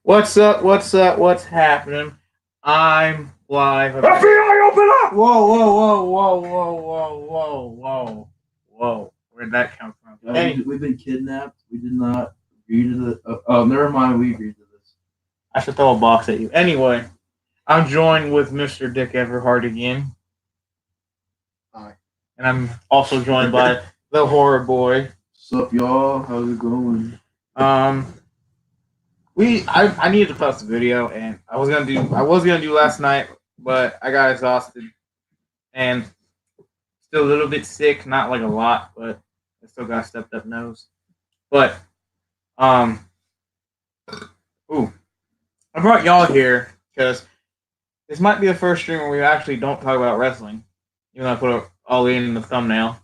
What's up? What's up? What's happening? I'm live. FBI, open up! Whoa, whoa, whoa, whoa, whoa, whoa, whoa, whoa, whoa. Where'd that come from? We've been kidnapped. We did not agree to the. Oh, never mind. We agreed to this. I should throw a box at you. Anyway, I'm joined with Mr. Dick Everhard again. Hi. And I'm also joined by TheHorrBoy. What's up, y'all? How's it going? I needed to post a video, and I was gonna do last night, but I got exhausted and still a little bit sick, not like a lot, but I still got a stepped up nose. But I brought y'all here because this might be the first stream where we actually don't talk about wrestling, even though I put it all in the thumbnail.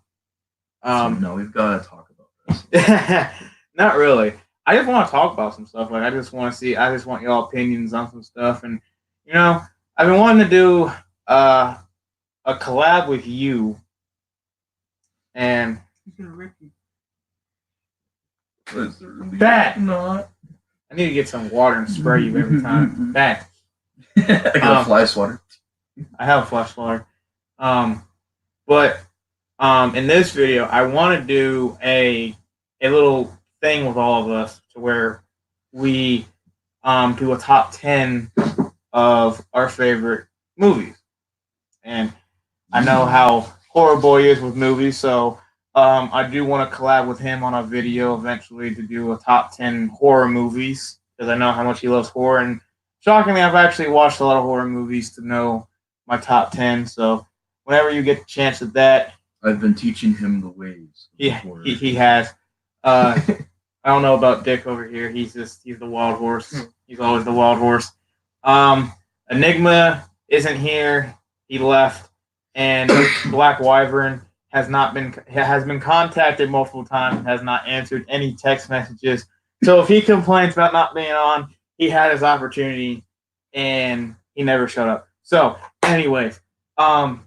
No, we've got to talk about this. Not really. I just want to talk about some stuff. I just want y'all opinions on some stuff. And, I've been wanting to do a collab with you. And Bat! Not. I need to get some water and spray you every time. Bat! I got a fly swatter. I have a fly swatter. But in this video, I want to do a little thing with all of us to where we do a top 10 of our favorite movies. And I know how TheHorrBoy is with movies, so I do want to collab with him on a video eventually to do a top 10 horror movies, because I know how much he loves horror. And shockingly, I've actually watched a lot of horror movies to know my top 10. So whenever you get the chance at that, I've been teaching him the ways. He has. I don't know about Dick over here. He's the wild horse. He's always the wild horse. Enigma isn't here. He left. And Black Wyvern has been contacted multiple times and has not answered any text messages. So if he complains about not being on, he had his opportunity and he never showed up. So, anyways, we'll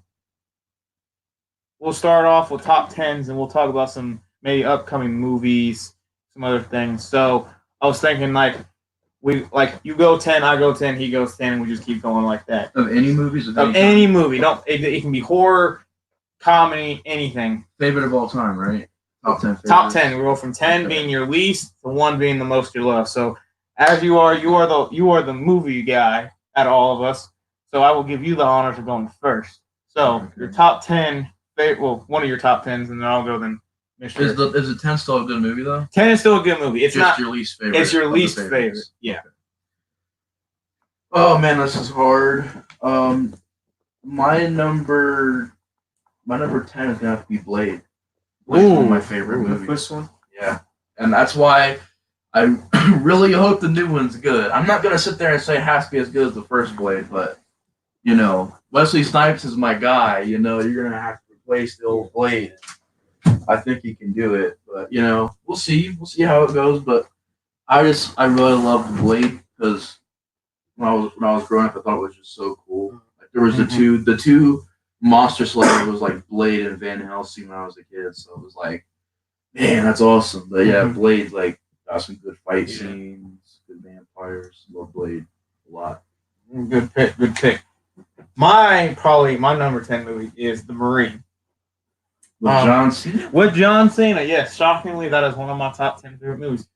start off with top 10s and we'll talk about some maybe upcoming movies, some other things. So I was thinking you go 10, I go 10, he goes 10, and we just keep going like that. Of any movies? Of any movie. It can be horror, comedy, anything. Favorite of all time, right? Top 10 favorites. Top 10. We go from 10 being your least to 1 being the most you love. So as you are the movie guy out of all of us. So I will give you the honor of going first. So your top 10, one of your top 10s, and then I'll go then. Mr. Is the 10 still a good movie, though? 10 is still a good movie. It's just not your least favorite. It's your least favorite. Yeah. Oh, man, this is hard. My number 10 is going to have to be Blade. Blade's one of my favorite movies. The first one? Yeah. And that's why I really hope the new one's good. I'm not going to sit there and say it has to be as good as the first Blade, but, Wesley Snipes is my guy. You're going to have to replace the old Blade. I think he can do it, but we'll see. We'll see how it goes. But I really loved Blade because when I was growing up, I thought it was just so cool. Like there was the two monster slayers was like Blade and Van Helsing when I was a kid, so it was like, man, that's awesome. But yeah, Blade got some good fight scenes, good vampires. Love Blade a lot. Good pick. Good pick. My number 10 movie is The Marine. With John Cena, yes. Shockingly, that is one of my top 10 favorite movies.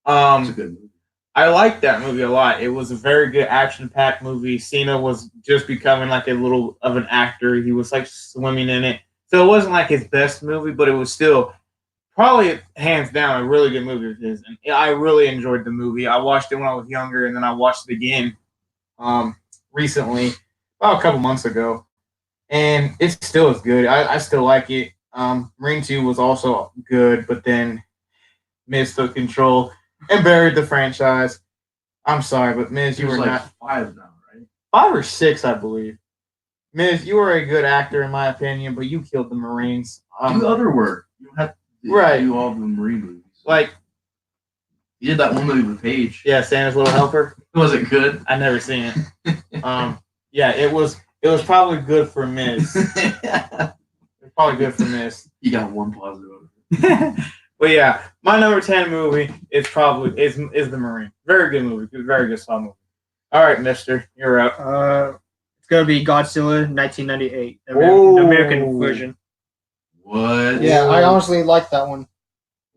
It's a good movie. I liked that movie a lot. It was a very good action-packed movie. Cena was just becoming like a little of an actor. He was like swimming in it. So it wasn't like his best movie, but it was still probably hands down a really good movie of his. And I really enjoyed the movie. I watched it when I was younger, and then I watched it again recently, about a couple months ago. And it still is good. I still like it. Marine 2 was also good, but then Miz took control and buried the franchise. I'm sorry, but Miz, you were not 5 now, right? 5 or 6, I believe. Miz, you were a good actor in my opinion, but you killed the Marines. Do other work. You don't have to do all the Marine movies. Like you did that one movie with Paige. Yeah, Santa's Little Helper. Was it good? I never seen it. Yeah, it was probably good for Miz. Probably good for Miz. You got one positive. But yeah, my number 10 movie is probably is The Marine. Very good movie. Very good song movie. All right, Mister, you're up. It's gonna be Godzilla 1998, the American version. What? Yeah, I honestly like that one.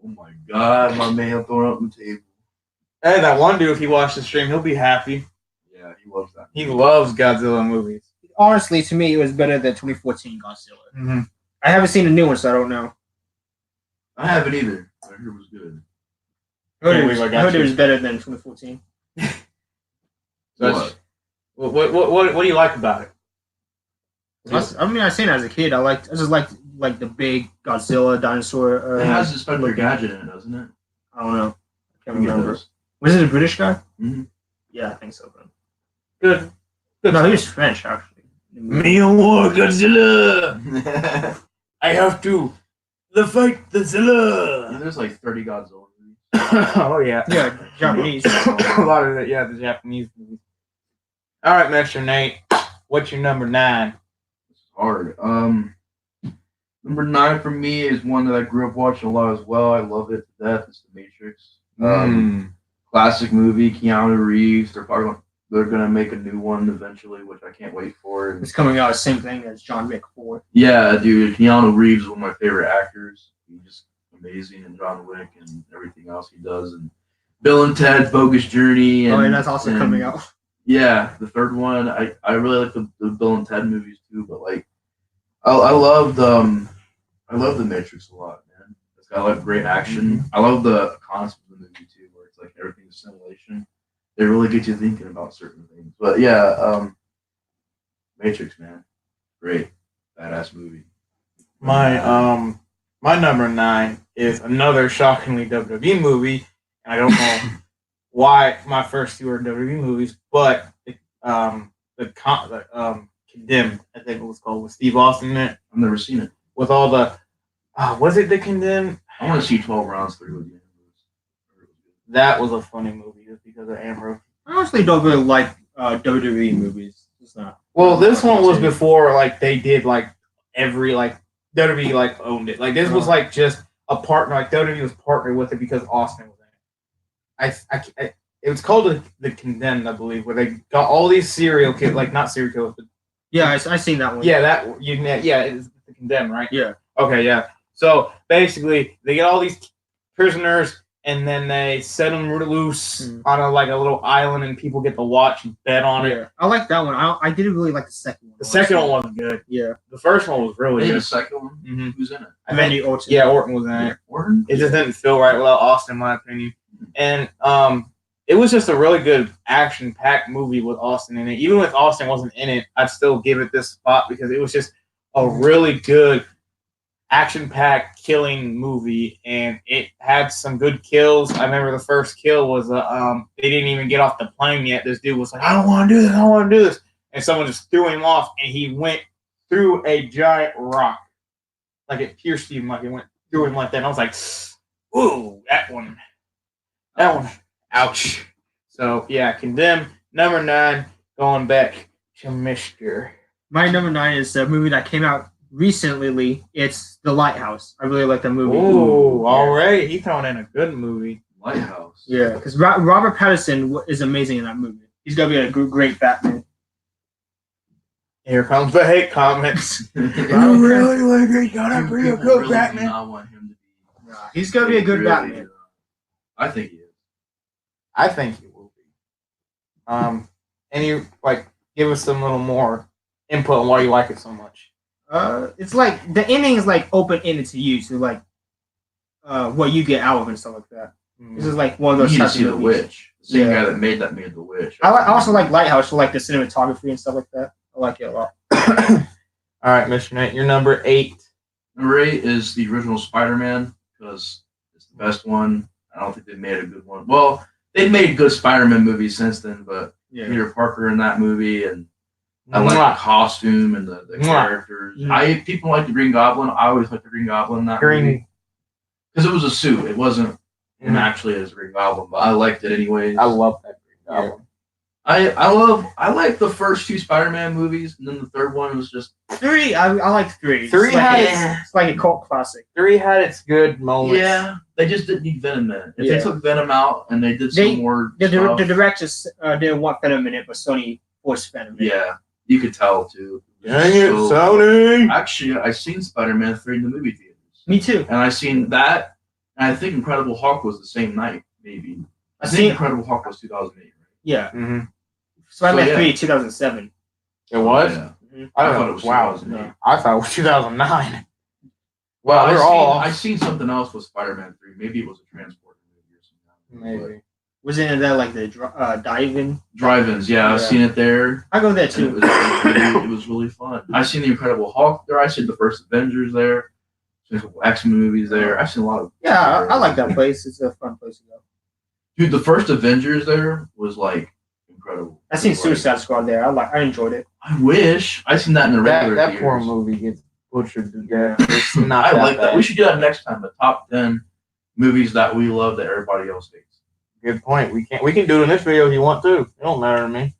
Oh my god, my man throwing up the table. Hey, that one dude, if he watched the stream, he'll be happy. Yeah, he loves that. He loves Godzilla movies. Honestly, to me, it was better than 2014 Godzilla. Mm-hmm. I haven't seen the new one, so I don't know. I haven't either. I heard it was good. I heard it was better than 2014. So what do you like about it? I mean, I seen it as a kid. I just liked like the big Godzilla dinosaur. It has Inspector Gadget in it, doesn't it? I don't know. I can't I think it remember. does. Was it a British guy? Mhm. Yeah, I think so. Good. No, he was French actually. Me and war, Godzilla. I have to. The fight, the Zilla. There's like 30 Godzilla movies. Oh yeah. Yeah, Japanese. A lot of it, yeah, the Japanese movies. All right, Mr. Nate, what's your number 9? It's hard. Number 9 for me is one that I grew up watching a lot as well. I love it to death. It's The Matrix. Classic movie. Keanu Reeves. They're gonna make a new one eventually, which I can't wait for. It's coming out the same thing as John Wick 4. Yeah, dude. Keanu Reeves is one of my favorite actors. He's just amazing in John Wick and everything else he does. And Bill and Ted: Bogus Journey. And, that's also coming out. Yeah, the third one. I really like the Bill and Ted movies too, but like I love the Matrix a lot, man. It's got like great action. I love the concept of the movie too, where it's like everything's simulation. They really get you thinking about certain things. But yeah, Matrix, man, great, badass movie. My number 9 is another shockingly WWE movie, and I don't know why my first 2 are WWE movies, but Condemned, I think it was called, with Steve Austin in it. I've never seen it. With all the, was it The Condemned? I want to see 12 Rounds through again. That was a funny movie just because of Ambrose. I honestly don't really like WWE movies. It's not. Well, this one was before like they did like every like WWE like owned it. Like this was like just a partner. Like WWE was partnered with it because Austin was in it. It was called the Condemned, I believe, where they got all these serial killers, like not serial killers, but Yeah, I seen that one. yeah, it's the Condemned, right? Yeah. Okay, yeah. So basically, they get all these prisoners, and then they set them loose on a little island, and people get to watch and bet on it. I like that one. I didn't really like the second one. The second one wasn't good. Yeah. The first one was really Hey, good. the second one. Mm-hmm. Who's in it? I think, Randy Orton. yeah, Orton was in it. Orton. It just didn't feel right without Austin, in my opinion. And it was just a really good action-packed movie with Austin in it. Even if Austin wasn't in it, I'd still give it this spot because it was just a really good action-packed killing movie, and it had some good kills. I remember the first kill was they didn't even get off the plane yet. This dude was like, I don't want to do this, I don't want to do this. And someone just threw him off, and he went through a giant rock. Like it pierced him, like it went through him like that. And I was like, ooh, that one. Ouch. So, yeah, Condemned. Number 9, going back to Mr. My number 9 is a movie that came out recently. It's The Lighthouse. I really like that movie. Ooh, all right. He throwing in a good movie. Lighthouse. Yeah, because Robert Pattinson is amazing in that movie. He's going to be a great Batman. Here comes the hate comments. You really want to gonna be a good Batman? Do not want him to be. Nah, he's going to be a good Batman. I think he is. I think he will be. Any give us some little more input on why you like it so much. It's like the ending is like open ended to you, so like what you get out of it and stuff like that. This is like one of those. You need to types see of The movies. Witch. The same guy that made The Witch. I also like Lighthouse for like the cinematography and stuff like that. I like it a lot. All right, Mr. Knight, you're number 8. Number 8 is the original Spider-Man because it's the best one. I don't think they made a good one. Well, they've made good Spider-Man movies since then, but Peter Parker in that movie, and I like the costume and the characters. People like the Green Goblin. I always like the Green Goblin in that movie because it was a suit. It wasn't him actually as Green Goblin, but I liked it anyways. I love that Green Goblin. I like the first two Spider-Man movies, and then the third one was just 3. I like 3. Three it's like, had it's like a cult classic. 3 had its good moments. yeah. They just didn't need Venom in it. If Yeah. they took Venom out and they did some more The stuff, directors didn't want Venom in it, but Sony forced Venom in it. yeah, you could tell too. Dang it, Sony! Actually, I seen Spider-Man 3 in the movie theaters, Me too. and I seen that, and I think Incredible Hulk was the same night, maybe. I think Incredible Hulk was 2008, right? Yeah. Mm-hmm. Spider-Man 3, 2007. It was? Yeah. Mm-hmm. I thought it was wow. 2008. I thought it was 2009. Well, we're I seen something else with Spider-Man 3. Maybe it was a transport movie or something. Maybe. Wasn't it that like the drive-in? Drive-ins, yeah, I've seen it there. I go there And too. it was really fun. I seen the Incredible Hulk there. I seen the first Avengers there. Seen a couple X-Men movies there. I've seen a lot of. Yeah, I like that place. It's a fun place to go. Dude, the first Avengers there was like incredible. I seen Suicide Squad there. I enjoyed it. I wish I seen that in the regular That theaters. poor movie gets butchered to death. It's not I that like that. bad. We should do that next time. The top 10 movies that we love that everybody else hates. Good point. We can do it in this video if you want to. It don't matter to me.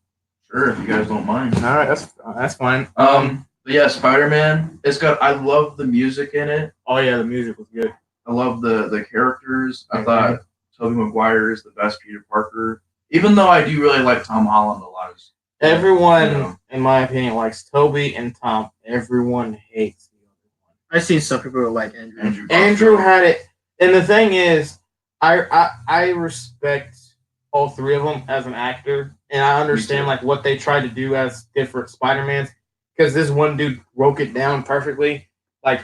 Sure, if you guys don't mind. All right, that's fine. But yeah, Spider-Man. I love the music in it. Oh yeah, the music was good. I love the characters. I thought Tobey Maguire is the best Peter Parker. Even though I do really like Tom Holland a lot. Everyone, in my opinion, likes Toby and Tom. Everyone hates the other one. I seen some people who like Andrew. Andrew had it, and the thing is, I respect all three of them as an actor, and I understand like what they tried to do as different Spider-Mans, because this one dude broke it down perfectly. Like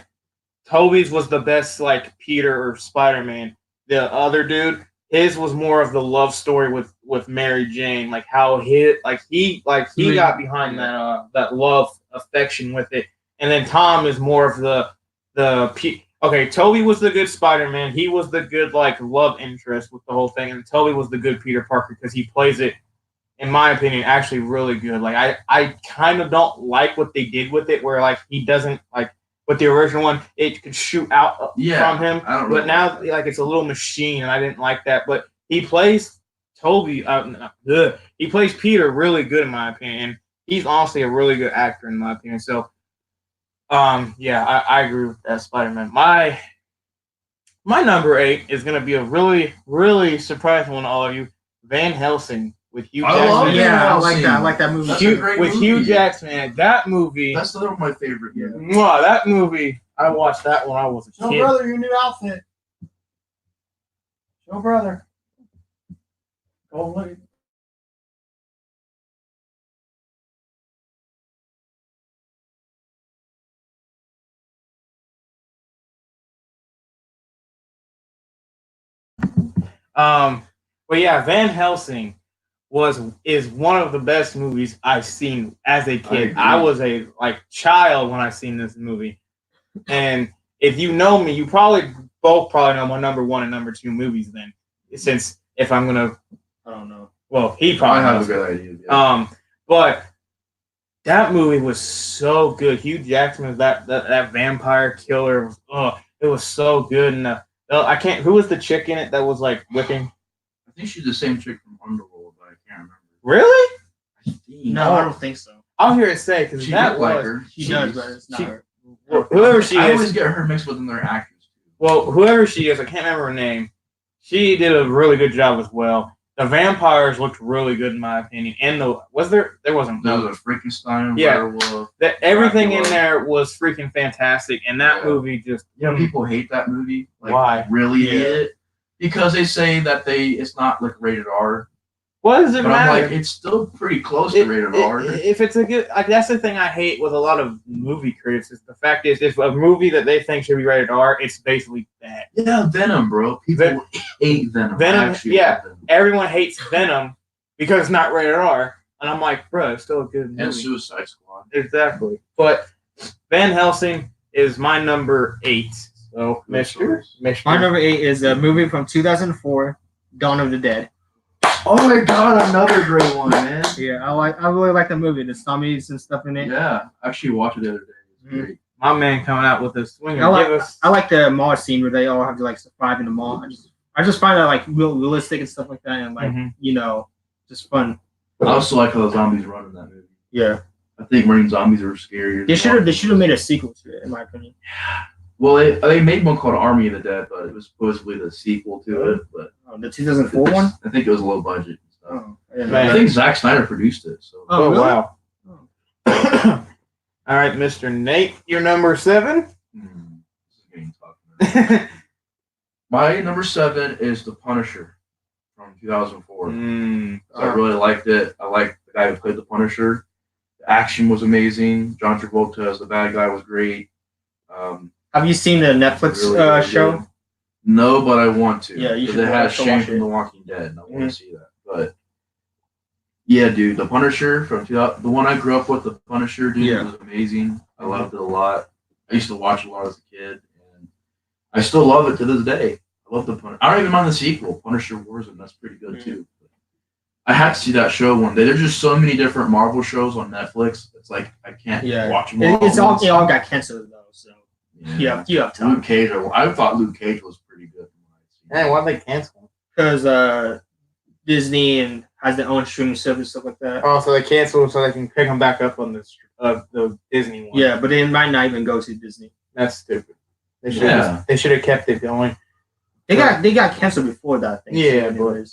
Toby's was the best like Peter or Spider-Man. The other dude, his was more of the love story with Mary Jane, like how he got behind that love affection with it, and then Tom is more of the Toby was the good Spider-Man. He was the good like love interest with the whole thing, and Toby was the good Peter Parker because he plays it, in my opinion, actually really good. Like I kind of don't like what they did with it, where like he doesn't like. With the original one, it could shoot out from him, but now like it's a little machine, and I didn't like that. But he plays Toby. He plays Peter really good in my opinion. He's honestly a really good actor in my opinion. So, yeah, I agree with that Spider-Man. My number 8 is gonna be a really, really surprising one to all of you. Van Helsing with Hugh Jackman. Yeah, I like that. I like that movie. With Hugh Jackman, that movie. That's one of my favorite. Yeah. Wow, that movie. I watched that when I was a kid. Show brother your new outfit. Show brother. Go look. But yeah, Van Helsing is one of the best movies I've seen as a kid. I was a child when I seen this movie, and if you know me, you both probably know my number 1 and number 2 movies. Then, since if I'm gonna, I don't know. Well, he probably has a good idea. Yeah. But that movie was so good. Hugh Jackman was that vampire killer. It was so good. And I can't. Who was the chick in it that was like whipping? I think she's the same chick from Underworld, but I can't remember. Really? No, I don't think so. I'll hear it say because that was like her. She does, but it's not her. Whoever she is. I always get her mixed with other actors. Well, whoever she is, I can't remember her name. She did a really good job as well. The vampires looked really good in my opinion, and there wasn't. There was a Frankenstein. Yeah, werewolf, everything in there was freaking fantastic, and that movie just. People hate that movie. Like, why? Really hate it because they say that it's not like rated R. What does it matter? I'm like, it's still pretty close to rated R. If it's a good, that's the thing I hate with a lot of movie critics. Is the fact is, if a movie that they think should be rated R, it's basically bad. Yeah, Venom, bro. People hate Venom. Venom, everyone hates Venom because it's not rated R, and I'm like, bro, it's still a good movie. And Suicide Squad. Exactly. But Van Helsing is my number 8. So, Mr. My number 8 is a movie from 2004, Dawn of the Dead. Oh my god, another great one, man. Yeah, I really like the movie. The zombies and stuff in it. Yeah, I actually watched it the other day. It's great. My man coming out with a swinger. I like the mall scene where they all have to like survive in the mall. I just find that like realistic and stuff like that, and like just fun. I also like how the zombies run in that movie. Yeah. I think running zombies are scarier. They should have made a sequel to it, in my opinion. Well, they made one called Army of the Dead, but it was supposedly the sequel to it. But The 2004 one. I think it was low budget and stuff. Oh, I didn't know Man. I that. think Zack Snyder produced it. So Oh, really? wow. All right, Mr. Nate, your number 7. this is getting tough. My number 7 is The Punisher from 2004. I really liked it. I liked the guy who played The Punisher. The action was amazing. John Travolta as the bad guy was great. Have you seen the Netflix really show? good. No, but I want to. Yeah, you should It has watch Shane it. from The Walking Dead, and I want to see that. But yeah, dude, The Punisher from the one I grew up with, The Punisher, dude, Yeah. was amazing. I loved it a lot. I used to watch a lot as a kid, and I still love it to this day. I love The Punisher. I don't even mind the sequel, Punisher Warzone. That's pretty good too. I had to see that show one day. There's just so many different Marvel shows on Netflix. It's like I can't watch them all. It all got canceled though, so Yeah. you have time. Luke Cage. I thought Luke Cage was pretty good. Hey, why'd they cancel? Because Disney and has their own streaming service stuff like that. Oh, so they canceled so they can pick them back up on the Disney one. Yeah, but it might not even go to Disney. That's stupid. They should have kept it going. They got canceled before that. I think. Yeah, but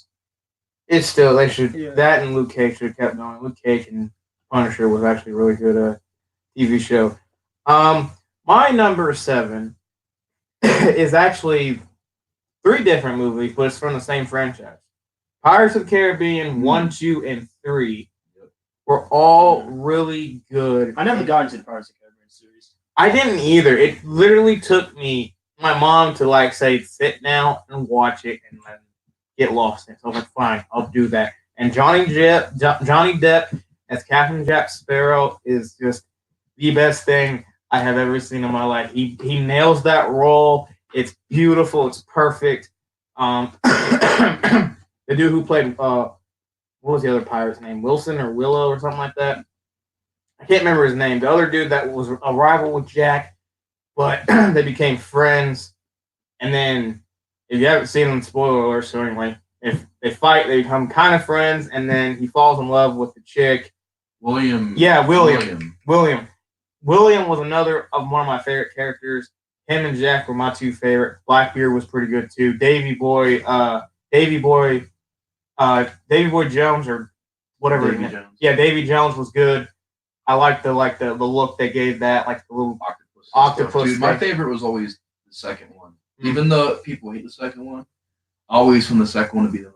it's still they should. Yeah. That and Luke Cage should have kept going. Luke Cage and Punisher was actually a really good TV show. My number 7 is actually 3 different movies, but it's from the same franchise. Pirates of the Caribbean 1, 2, and 3 were all really good. I never got into the Pirates of the Caribbean series. I didn't either. It literally took me, my mom, to say, sit down and watch it and then get lost in it. So I was like, fine, I'll do that. And Johnny Depp as Captain Jack Sparrow is just the best thing I have ever seen in my life. He nails that role. It's beautiful. It's perfect. The dude who played what was the other pirate's name? Wilson or Willow or something like that. I can't remember his name. The other dude that was a rival with Jack, but they became friends. And then, if you haven't seen them, spoiler alert. So anyway, if they fight, they become kind of friends, and then he falls in love with the chick. William. Yeah, William. William was another of one of my favorite characters. Him and Jack were my 2 favorite. Blackbeard was pretty good too. Davy Boy Jones or whatever. Davy Jones. Yeah, Davy Jones was good. I like the look they gave that, like the little octopus. Dude, my favorite was always the second one. Even though people hate the second one, I always found the second one to be the most.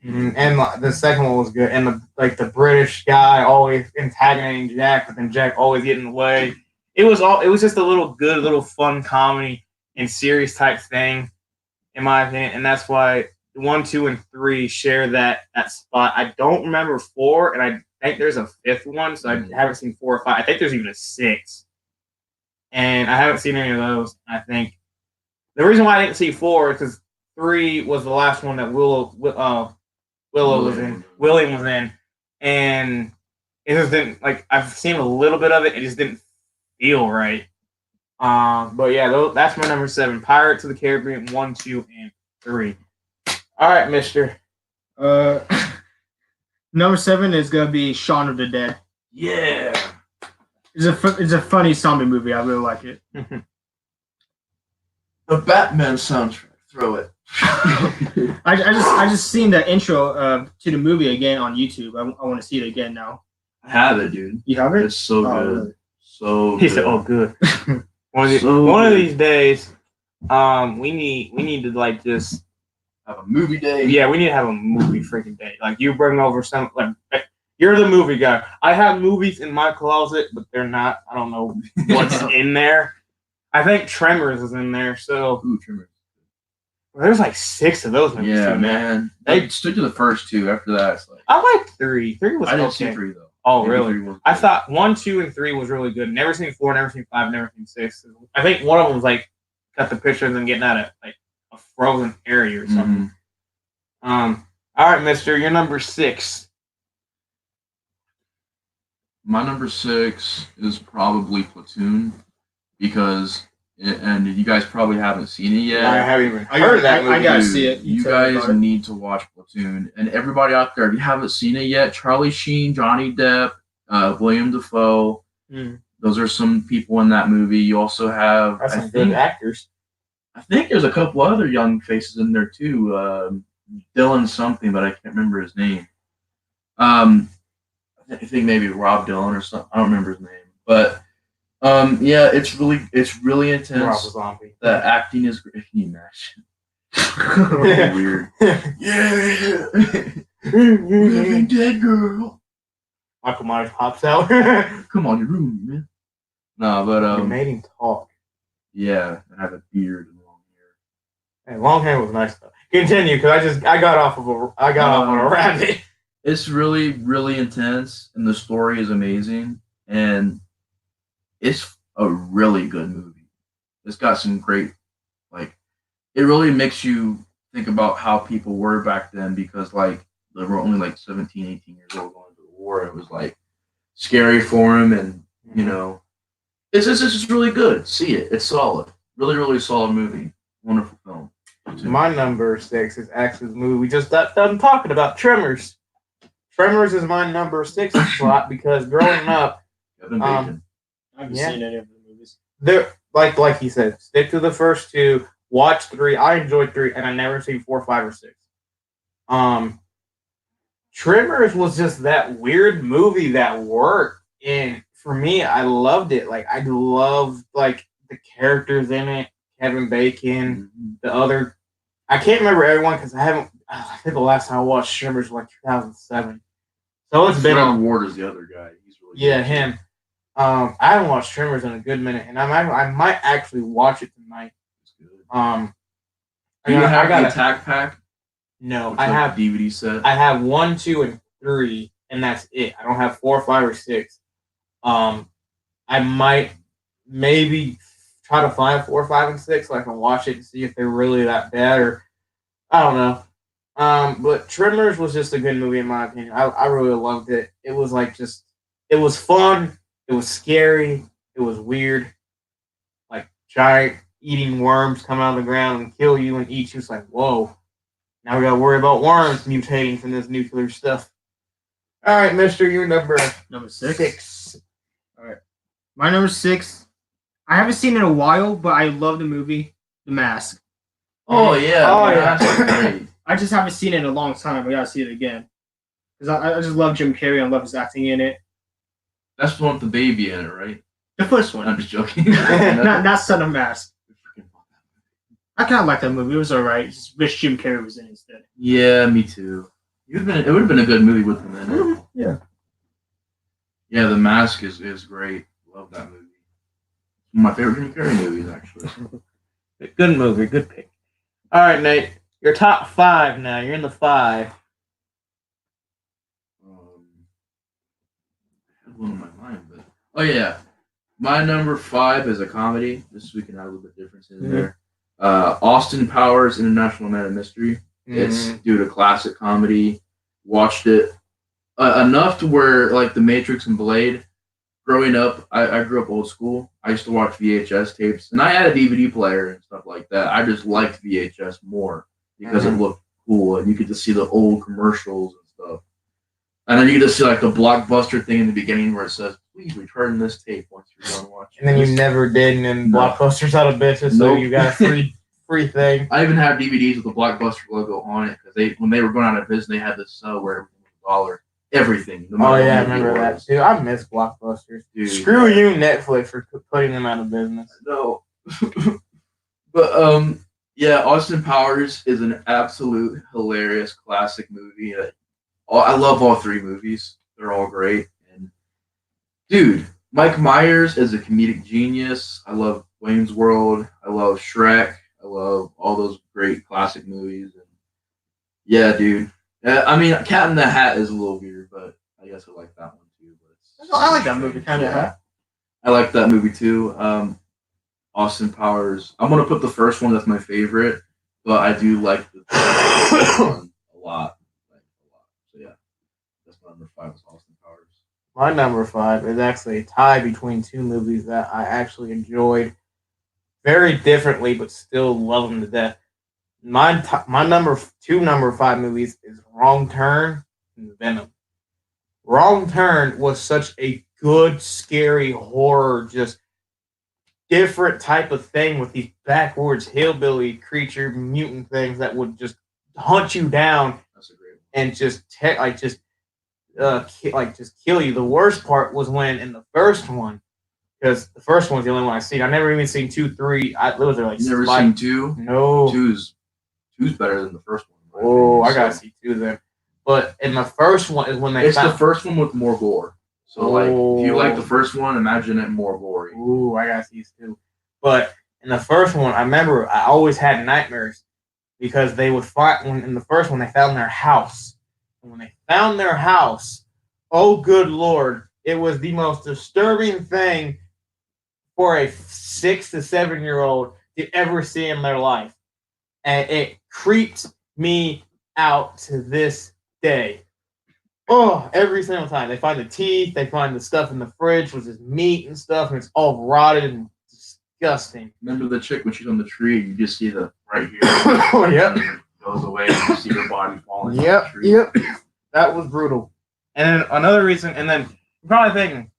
And the second one was good. And the British guy always antagonizing Jack, but then Jack always getting in the way. It was just a little fun comedy and serious type thing, in my opinion. And that's why 1, 2, and 3 share that spot. I don't remember 4, and I think there's a 5th one, so I haven't seen 4 or 5. I think there's even a 6. And I haven't seen any of those. I think the reason why I didn't see 4 is because 3 was the last one that William was in, and it just didn't I've seen a little bit of it. It just didn't feel right. But yeah, that's my number 7. Pirates of the Caribbean 1, 2, and 3. All right, Mister. Number 7 is gonna be Shaun of the Dead. Yeah. It's a funny zombie movie. I really like it. The Batman soundtrack. Throw it. I just seen the intro to the movie again on YouTube. I want to see it again now. I have it, dude. You have it? It's so good. Really? So He good. said, "Oh, good." One of these days, we need to just have a movie day. Yeah, we need to have a movie freaking day. You bring over some you're the movie guy. I have movies in my closet, but they're not. I don't know what's in there. I think Tremors is in there. So Ooh, Tremors. There's 6 of those movies. Yeah, man. They stood to the first 2. After that, it's I liked 3. 3 was I didn't okay. see 3 though. Oh, Maybe really? 3 was I good. thought 1, 2, and 3 was really good. Never seen 4, never seen 5, never seen 6. I think one of them was got the picture of them getting out of a frozen area or something. Mm-hmm. All right, Mister, you're number 6. My number 6 is probably Platoon because and you guys probably haven't seen it yet. I haven't even heard of that movie. I gotta Dude, see it. You tell me guys about it. need to watch Platoon. And everybody out there, if you haven't seen it yet, Charlie Sheen, Johnny Depp, William Dafoe. Mm. Those are some people in that movie. You also have, That's some good actors. I think there's a couple other young faces in there too. Dylan something, but I can't remember his name. I think maybe Rob Dylan or something. I don't remember his name, but yeah, it's really Rob intense. Zombie. The acting is great. Can you imagine? Weird. Yeah, living dead girl. Michael Myers pops out. Come on, you ruined me, man. No, but You made him talk. yeah, and have a beard and long hair. Hey, long hair was nice though. Continue, because I got off on a rabbit. It's really, really intense, and the story is amazing, and it's a really good movie. It's got some great, like, it really makes you think about how people were back then, because, like, they were only, like, 17, 18 years old going to the war. It was, like, scary for them, and, you know, it's just really good. See it. It's solid. Really, really solid movie. Wonderful film. My number 6 is actually the movie we just got done talking about, Tremors. Tremors is my number 6 slot because growing up, Kevin Bacon. I haven't Yeah. seen any of the movies. there like he said, stick to the first 2, watch 3. I enjoyed 3, and I never seen 4, 5, or 6. Tremors was just that weird movie that worked, and for me, I loved it. Like I loved like the characters in it, Kevin Bacon, the other. I can't remember everyone because I haven't. I think the last time I watched Tremors was like 2007. So it's been Fred on. Ward is the other guy. He's really Yeah, good. him. I haven't watched Tremors in a good minute, and I might actually watch it tonight. It's good. I Do you have got the Attack Pack? no. Which I is like have the DVD set. I have 1, 2, and 3, and that's it. I don't have 4, 5, or 6. I might maybe try to find 4, 5, and 6 so I can watch it and see if they're really that bad, or I don't know. But Tremors was just a good movie in my opinion. I really loved it. It was like it was fun. It was scary. It was weird. Like giant eating worms come out of the ground and kill you and eat you. It's like, whoa. Now we gotta worry about worms mutating from this nuclear stuff. All right, Mister, you're number Number 6. 6. All right. My number 6. I haven't seen it in a while, but I love the movie The Mask. Oh yeah. Oh, yeah. yeah. That's great. I just haven't seen it in a long time. I gotta see it again because I just love Jim Carrey. I love his acting in it. That's the one with the baby in it, right? The first I'm one, just joking. not Son of Mask. I kind of like that movie. It was alright. Just wish Jim Carrey was in it instead. Yeah, me too. It would have been a good movie with him in it. Yeah. Yeah, The Mask is great. Love that movie. One of my favorite Jim Carrey movies, actually. Good movie. Good pick. All right, Nate. Your top 5 now. You're in the 5. I had one in my mind, but oh yeah, my number 5 is a comedy. Just so we can have a little bit difference in there. Austin Powers International Man of Mystery. It's due to classic comedy. Watched it enough to where like The Matrix and Blade. Growing up, I grew up old school. I used to watch VHS tapes, and I had a DVD player and stuff like that. I just liked VHS more because it looked cool, and you could just see the old commercials and stuff. And then you could just see like the blockbuster thing in the beginning where it says, "Please return this tape once you're done watching." And then this." you never did, and then No. Blockbuster's out of business, so Nope. you got a free thing. I even have DVDs with the Blockbuster logo on it because when they were going out of business, they had this where everything was $1. Everything. No Oh matter yeah, I what remember it that was. too. I miss Blockbusters. Dude, Screw you, Netflix, for putting them out of business. No. But yeah, Austin Powers is an absolute hilarious classic movie. I love all 3 movies. They're all great. And dude, Mike Myers is a comedic genius. I love Wayne's World. I love Shrek. I love all those great classic movies. And yeah, dude. I mean, Cat in the Hat is a little weird, but I guess I like that one too. But I like that movie, kind of. Yeah. I like that movie too. Austin Powers. I'm gonna put the first one. That's my favorite, but I do like the second one a lot. So yeah, that's my number 5 is Austin Powers. My number 5 is actually a tie between 2 movies that I actually enjoyed very differently, but still love them to death. My number 5 movies is Wrong Turn and Venom. Wrong Turn was such a good, scary horror, just different type of thing with these backwards hillbilly creature mutant things that would just hunt you down. That's a great one. And just kill you. The worst part was when in the first one, because the first one's the only one I've seen. I've never even seen 2, 3. I literally like. You never seen 2? No. Two's better than the first one. Oh, I gotta see 2 then. But in the first one is when they. It's the first one with more gore. So like, if you like the first one, imagine it more gory. Ooh, I gotta see 2. But in the first one, I remember I always had nightmares because they would find in the first one they found their house. And when they found their house, oh good lord, it was the most disturbing thing for a 6 to 7-year-old to ever see in their life. And it creeps me out to this day. Oh, every single time. They find the teeth, they find the stuff in the fridge, which is meat and stuff, and it's all rotted and disgusting. Remember the chick when she's on the tree, you just see the right here. Oh, yep. Goes away and you see her body falling. Yep, yep. That was brutal. And then another reason, and then you're probably thinking,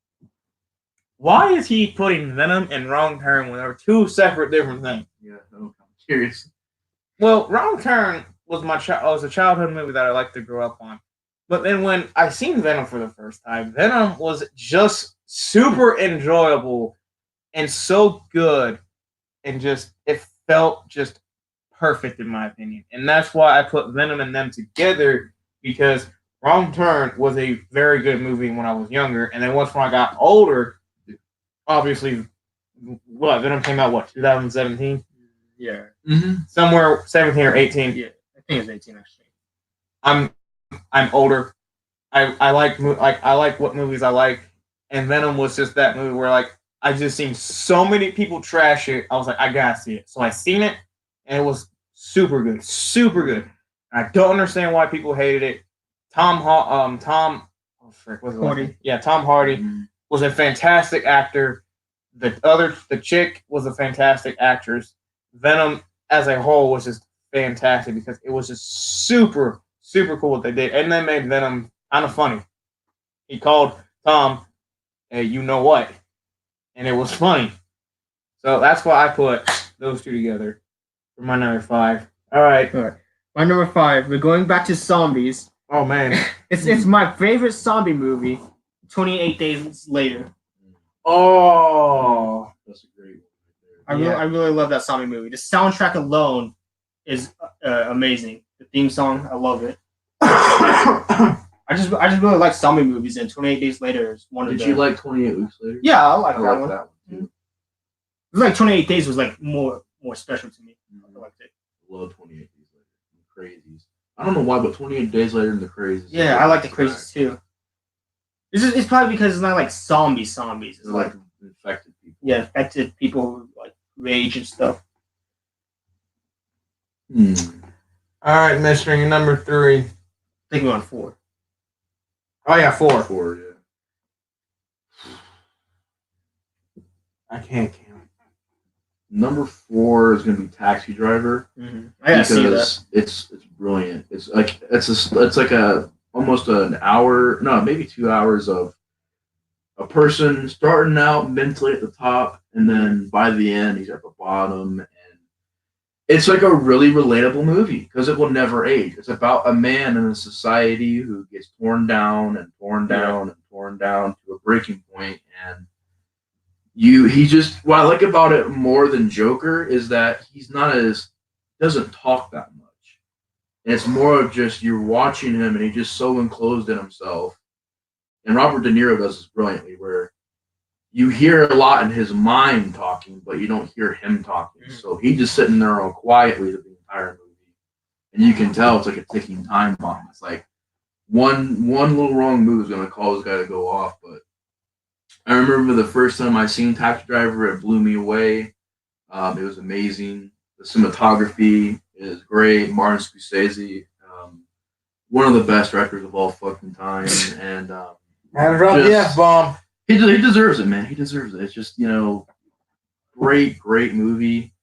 why is he putting Venom and Wrong Turn when they were 2 separate different things? Yeah, I'm curious. Well, Wrong Turn was was a childhood movie that I liked to grow up on. But then when I seen Venom for the first time, Venom was just super enjoyable and so good, and just it felt just perfect in my opinion. And that's why I put Venom and them together, because Wrong Turn was a very good movie when I was younger, and then once when I got older, obviously, Venom came out 2017? Yeah. Mm-hmm. Somewhere 17 or 18. Yeah, I think it's 18 actually. I'm older. I like what movies I like, and Venom was just that movie where like I just seen so many people trash it. I was like, I gotta see it. So I seen it, and it was super good, super good. I don't understand why people hated it. Tom Hardy. Yeah, Tom Hardy was a fantastic actor. The chick was a fantastic actress. Venom as a whole was just fantastic because it was just super, super cool what they did. And they made Venom kind of funny. He called Tom, hey, you know what? And it was funny. So that's why I put those 2 together for my number 5. All right. My number 5, we're going back to zombies. Oh, man. It's my favorite zombie movie, 28 Days Later. Oh. That's a great one. I really love that zombie movie. The soundtrack alone is amazing. The theme song, I love it. I just really like zombie movies, and 28 Days Later is one of them. Did you like 28 Weeks Later? Yeah, I like that one. That one too. It was like 28 Days was like more special to me. I liked it. I love 28 Days Later. The Crazies. I don't know why, but 28 Days Later and the Crazies. Yeah, I like the Crazies too. It's probably because it's not like zombies. It's like infected people. Yeah, infected people who like rage and stuff. All right, Mister, you're number 3. I think we're on 4. Oh yeah, 4. 4, yeah. I can't count. Number 4 is going to be Taxi Driver. Mm-hmm. I gotta see that. It's brilliant. It's like almost an hour, no, maybe 2 hours of a person starting out mentally at the top, and then by the end he's at the bottom. And it's like a really relatable movie because it will never age. It's about a man in a society who gets torn down and torn down and torn down to a breaking point, and what I like about it more than Joker is that he's doesn't talk that much. And it's more of just you're watching him and he's just so enclosed in himself. And Robert De Niro does this brilliantly where you hear a lot in his mind talking, but you don't hear him talking. So he's just sitting there all quietly the entire movie. And you can tell it's like a ticking time bomb. It's like one little wrong move is going to cause this guy to go off. But I remember the first time I seen Taxi Driver, it blew me away. It was amazing. The cinematography is great. Martin Scorsese, one of the best directors of all fucking time. And and drop the F-bomb. He deserves it, man. He deserves it. It's just, great movie.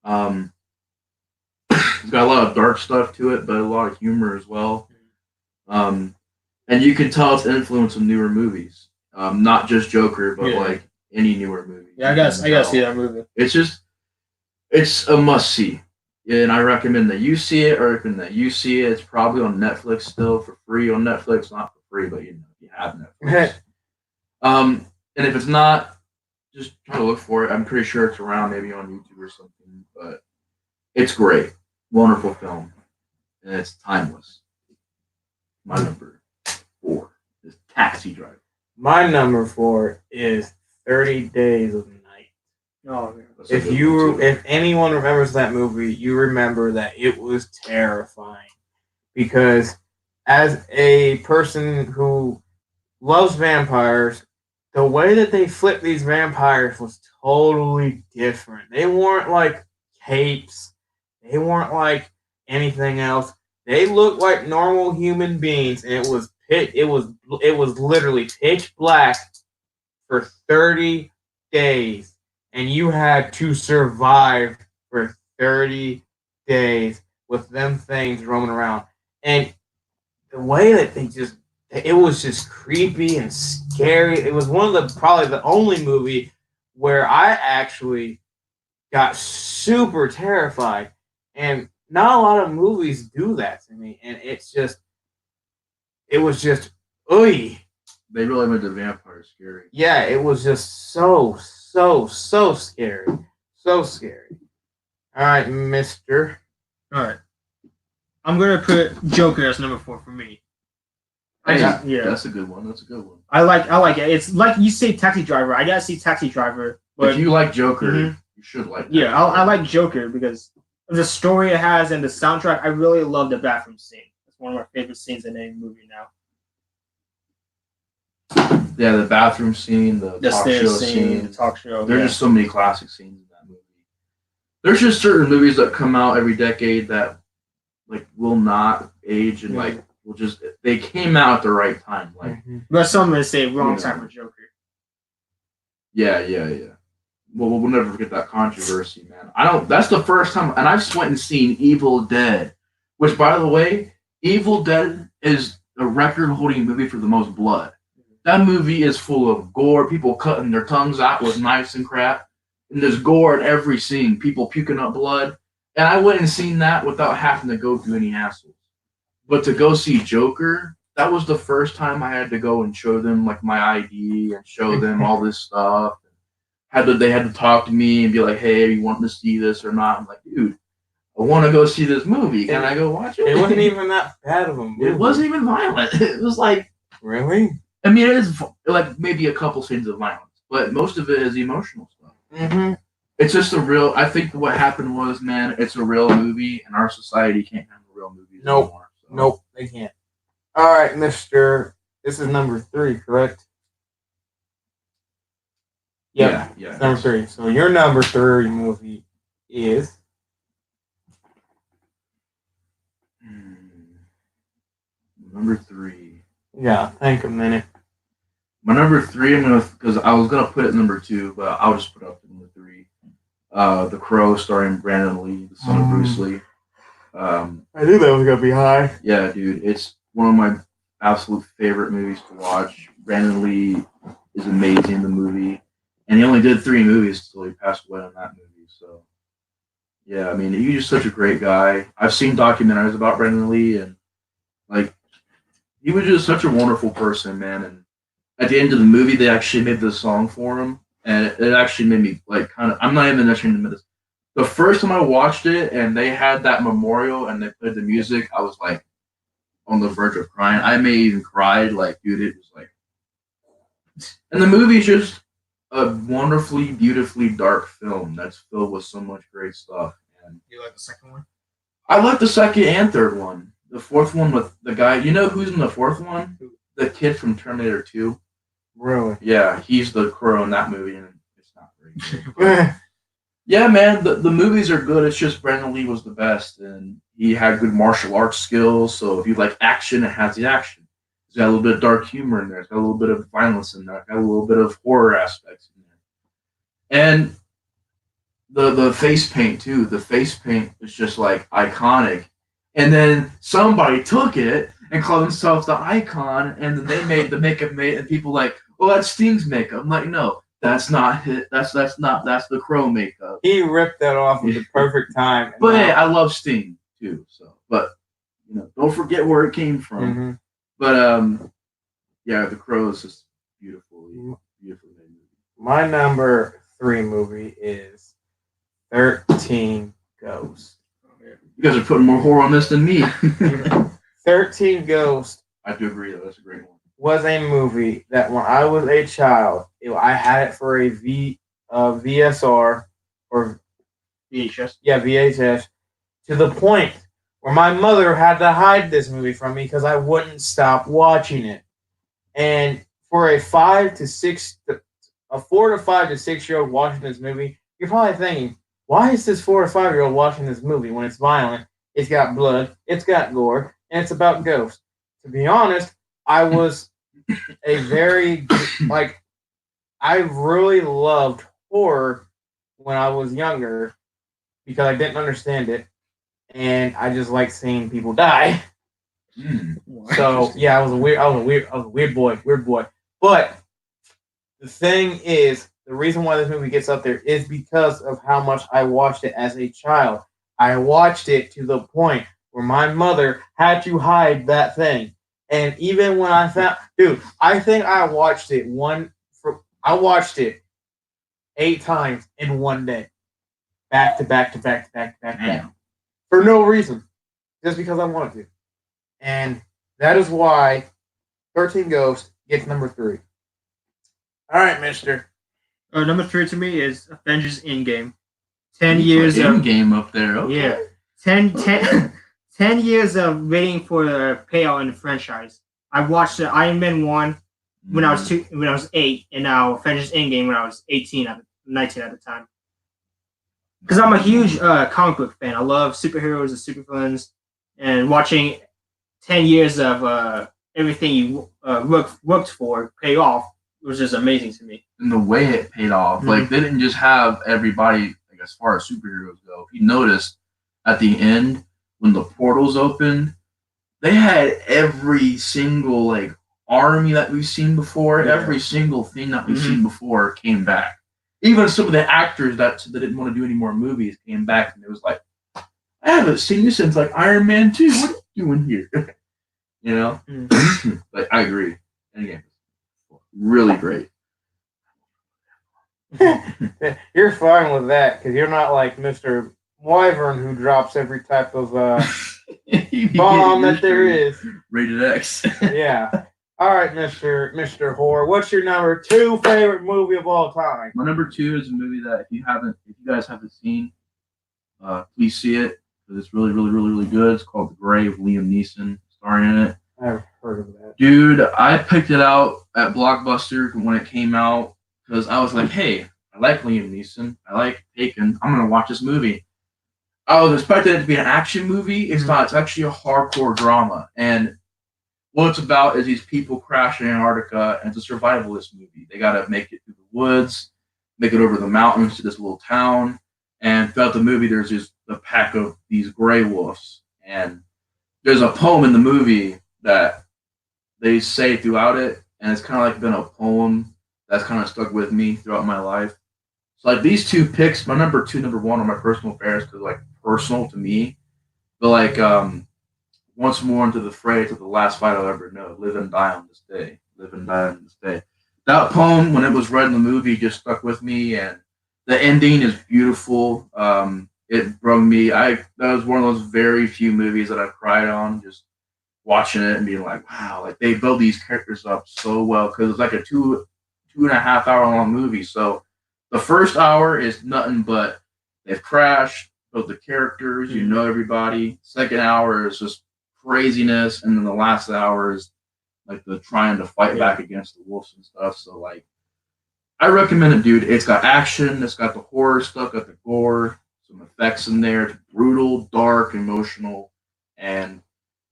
It's got a lot of dark stuff to it, but a lot of humor as well. And you can tell it's influence of newer movies, not just Joker, but like any newer movie. Yeah, I gotta see that movie. It's a must see, and I recommend that you see it, or that you see it. It's probably on Netflix still for free on Netflix, not for free, but you know if you have Netflix. And if it's not, just try to look for it. I'm pretty sure it's around, maybe on YouTube or something. But it's great, wonderful film, and it's timeless. My number 4 is Taxi Driver. My number 4 is 30 Days of Night. Oh, man. If anyone remembers that movie, you remember that it was terrifying. Because as a person who loves vampires, the way that they flipped these vampires was totally different. They weren't like capes. They weren't like anything else. They looked like normal human beings, and it was literally pitch black for 30 days, and you had to survive for 30 days with them things roaming around. And the way that it was just creepy and scary. It was probably the only movie where I actually got super terrified. And not a lot of movies do that to me. And it was just, oy. They really made the vampire scary. Yeah, it was just so scary. So scary. All right, mister. All right. I'm going to put Joker as number 4 for me. Yeah, that's a good one. I like it. It's like you say Taxi Driver. I gotta see Taxi Driver. But if you like Joker, you should like that. Yeah, I like Joker because of the story it has and the soundtrack. I really love the bathroom scene. It's one of my favorite scenes in any movie now. Yeah, the bathroom scene, the talk show scene. The talk show. There's just so many classic scenes in that movie. There's just certain movies that come out every decade that like will not age and like will just they came out at the right time. Like but some would say wrong time for Joker. Yeah. Well, we'll never forget that controversy, man. That's the first time, and I've went and seen Evil Dead, which, by the way, Evil Dead is a record-holding movie for the most blood. That movie is full of gore, people cutting their tongues out with knives and crap, and there's gore in every scene, people puking up blood. And I went and seen that without having to go through any hassles. But to go see Joker, that was the first time I had to go and show them like my ID and show them all this stuff. They had to talk to me and be like, "Hey, you want to see this or not?" I'm like, "Dude, I want to go see this movie. Can I go watch it?" It wasn't even that bad of a movie. It wasn't even violent. It was like, really? I mean, it is like maybe a couple scenes of violence, but most of it is emotional stuff. Mm-hmm. It's just I think what happened was, man, it's a real movie, and our society can't handle real movies anymore. So. Nope, they can't. All right, mister. This is number 3, correct? Yep. Yeah. Number 3. So your number 3 movie is... Number 3. Yeah, think a minute. My number 3, because I was gonna put it number 2, but I'll just put up number 3. The Crow, starring Brandon Lee, the son of Bruce Lee. I knew that was gonna be high. Yeah, dude, it's one of my absolute favorite movies to watch. Brandon Lee is amazing in the movie, and he only did 3 movies until he passed away on that movie. So, yeah, I mean, he's just such a great guy. I've seen documentaries about Brandon Lee, and like, he was just such a wonderful person, man. And at the end of the movie, they actually made this song for him, and it actually made me like kind of. I'm not even ashamed to admit this. The first time I watched it, and they had that memorial, and they played the music, I was like on the verge of crying. I may even cried. Like, dude, it was like. And the movie's just a wonderfully, beautifully dark film that's filled with so much great stuff. And you like the second one? I like the second and third one. The fourth one with the guy. You know who's in the fourth one? The kid from Terminator 2. Really? Yeah, he's the Crow in that movie, and it's not very good. Yeah, man, the movies are good. It's just Brandon Lee was the best, and he had good martial arts skills. So if you like action, it has the action. It's got a little bit of dark humor in there. It's got a little bit of violence in there. It's got a little bit of horror aspects in there. And the face paint too. The face paint is just like iconic. And then somebody took it and called themselves the Icon, and then they made the makeup made, and people like, well, that's Sting's makeup. I'm like, no, that's not it. That's the Crow makeup. He ripped that off at the perfect time. But hey, I love Sting too. So, but don't forget where it came from. Mm-hmm. But yeah, the Crow is just beautifully made movie. My number 3 movie is 13 Ghosts. You guys are putting more horror on this than me. 13 Ghosts. I do agree though. That's a great one. Was a movie that when I was a child, I had it for a VSR or VHS. Yeah, VHS, to the point where my mother had to hide this movie from me because I wouldn't stop watching it. And for a 4 to 5 to 6 year old watching this movie, you're probably thinking, why is this 4 or 5 year old watching this movie when it's violent, it's got blood, it's got gore, and it's about ghosts? To be honest, I was a very, I really loved horror when I was younger because I didn't understand it, and I just liked seeing people die. So yeah, I was a weird boy. But the thing is, the reason why this movie gets up there is because of how much I watched it as a child. I watched it to the point where my mother had to hide that thing. And even when I found, I think I watched it 8 times in one day, back to back, for no reason, just because I wanted to. And that is why 13 Ghosts gets number 3. All right, Mister. Number 3 to me is Avengers Endgame. 10 years of Endgame up there. Okay. Yeah, 10 years of waiting for the payout in the franchise. I watched the Iron Man 1 when I was 8, and now Avengers Endgame when I was 19 at the time. Because I'm a huge comic book fan. I love superheroes and supervillains, and watching 10 years of everything you worked for pay off was just amazing to me. And the way it paid off, like they didn't just have everybody, like as far as superheroes go. If you noticed at the end when the portals opened, they had every single like army that we've seen before, every single thing that we've seen before came back. Even some of the actors that didn't want to do any more movies came back, and it was like, I haven't seen you since like Iron Man 2. What are you doing here? You know? But I agree. And again, really great. You're fine with that because you're not like Mr. Wyvern who drops every type of bomb that there is. Rated X. Yeah. All right, Mr. Horror. What's your number 2 favorite movie of all time? My number 2 is a movie that if you guys haven't seen, please see it. It's really, really, really, really good. It's called The Grey with Liam Neeson starring in it. I've heard of that. Dude, I picked it out at Blockbuster when it came out because I was like, hey, I like Liam Neeson. I like Taken. I'm going to watch this movie. I was expecting it to be an action movie. It's not. It's actually a hardcore drama. And what it's about is these people crash in Antarctica, and it's a survivalist movie. They got to make it through the woods, make it over the mountains to this little town. And throughout the movie, there's just a pack of these gray wolves. And there's a poem in the movie that they say throughout it, and it's kind of like been a poem that's kind of stuck with me throughout my life. So like these 2 picks, my number 2, number 1 are my personal favorites because like personal to me. But like once more into the fray to the last fight I'll ever know, live and die on this day, live and die on this day. That poem, when it was read in the movie, just stuck with me, and the ending is beautiful. It brought me. That was one of those very few movies that I cried on, just watching it and being like, wow, like they build these characters up so well because it's like a 2.5 hour long movie. So the first hour is nothing but they've crashed, built the characters, you know everybody. Second hour is just craziness, and then the last hour is like the trying to fight back against the wolves and stuff. So like, I recommend it, dude. It's got action, it's got the horror stuff, got the gore, some effects in there. It's brutal, dark, emotional, and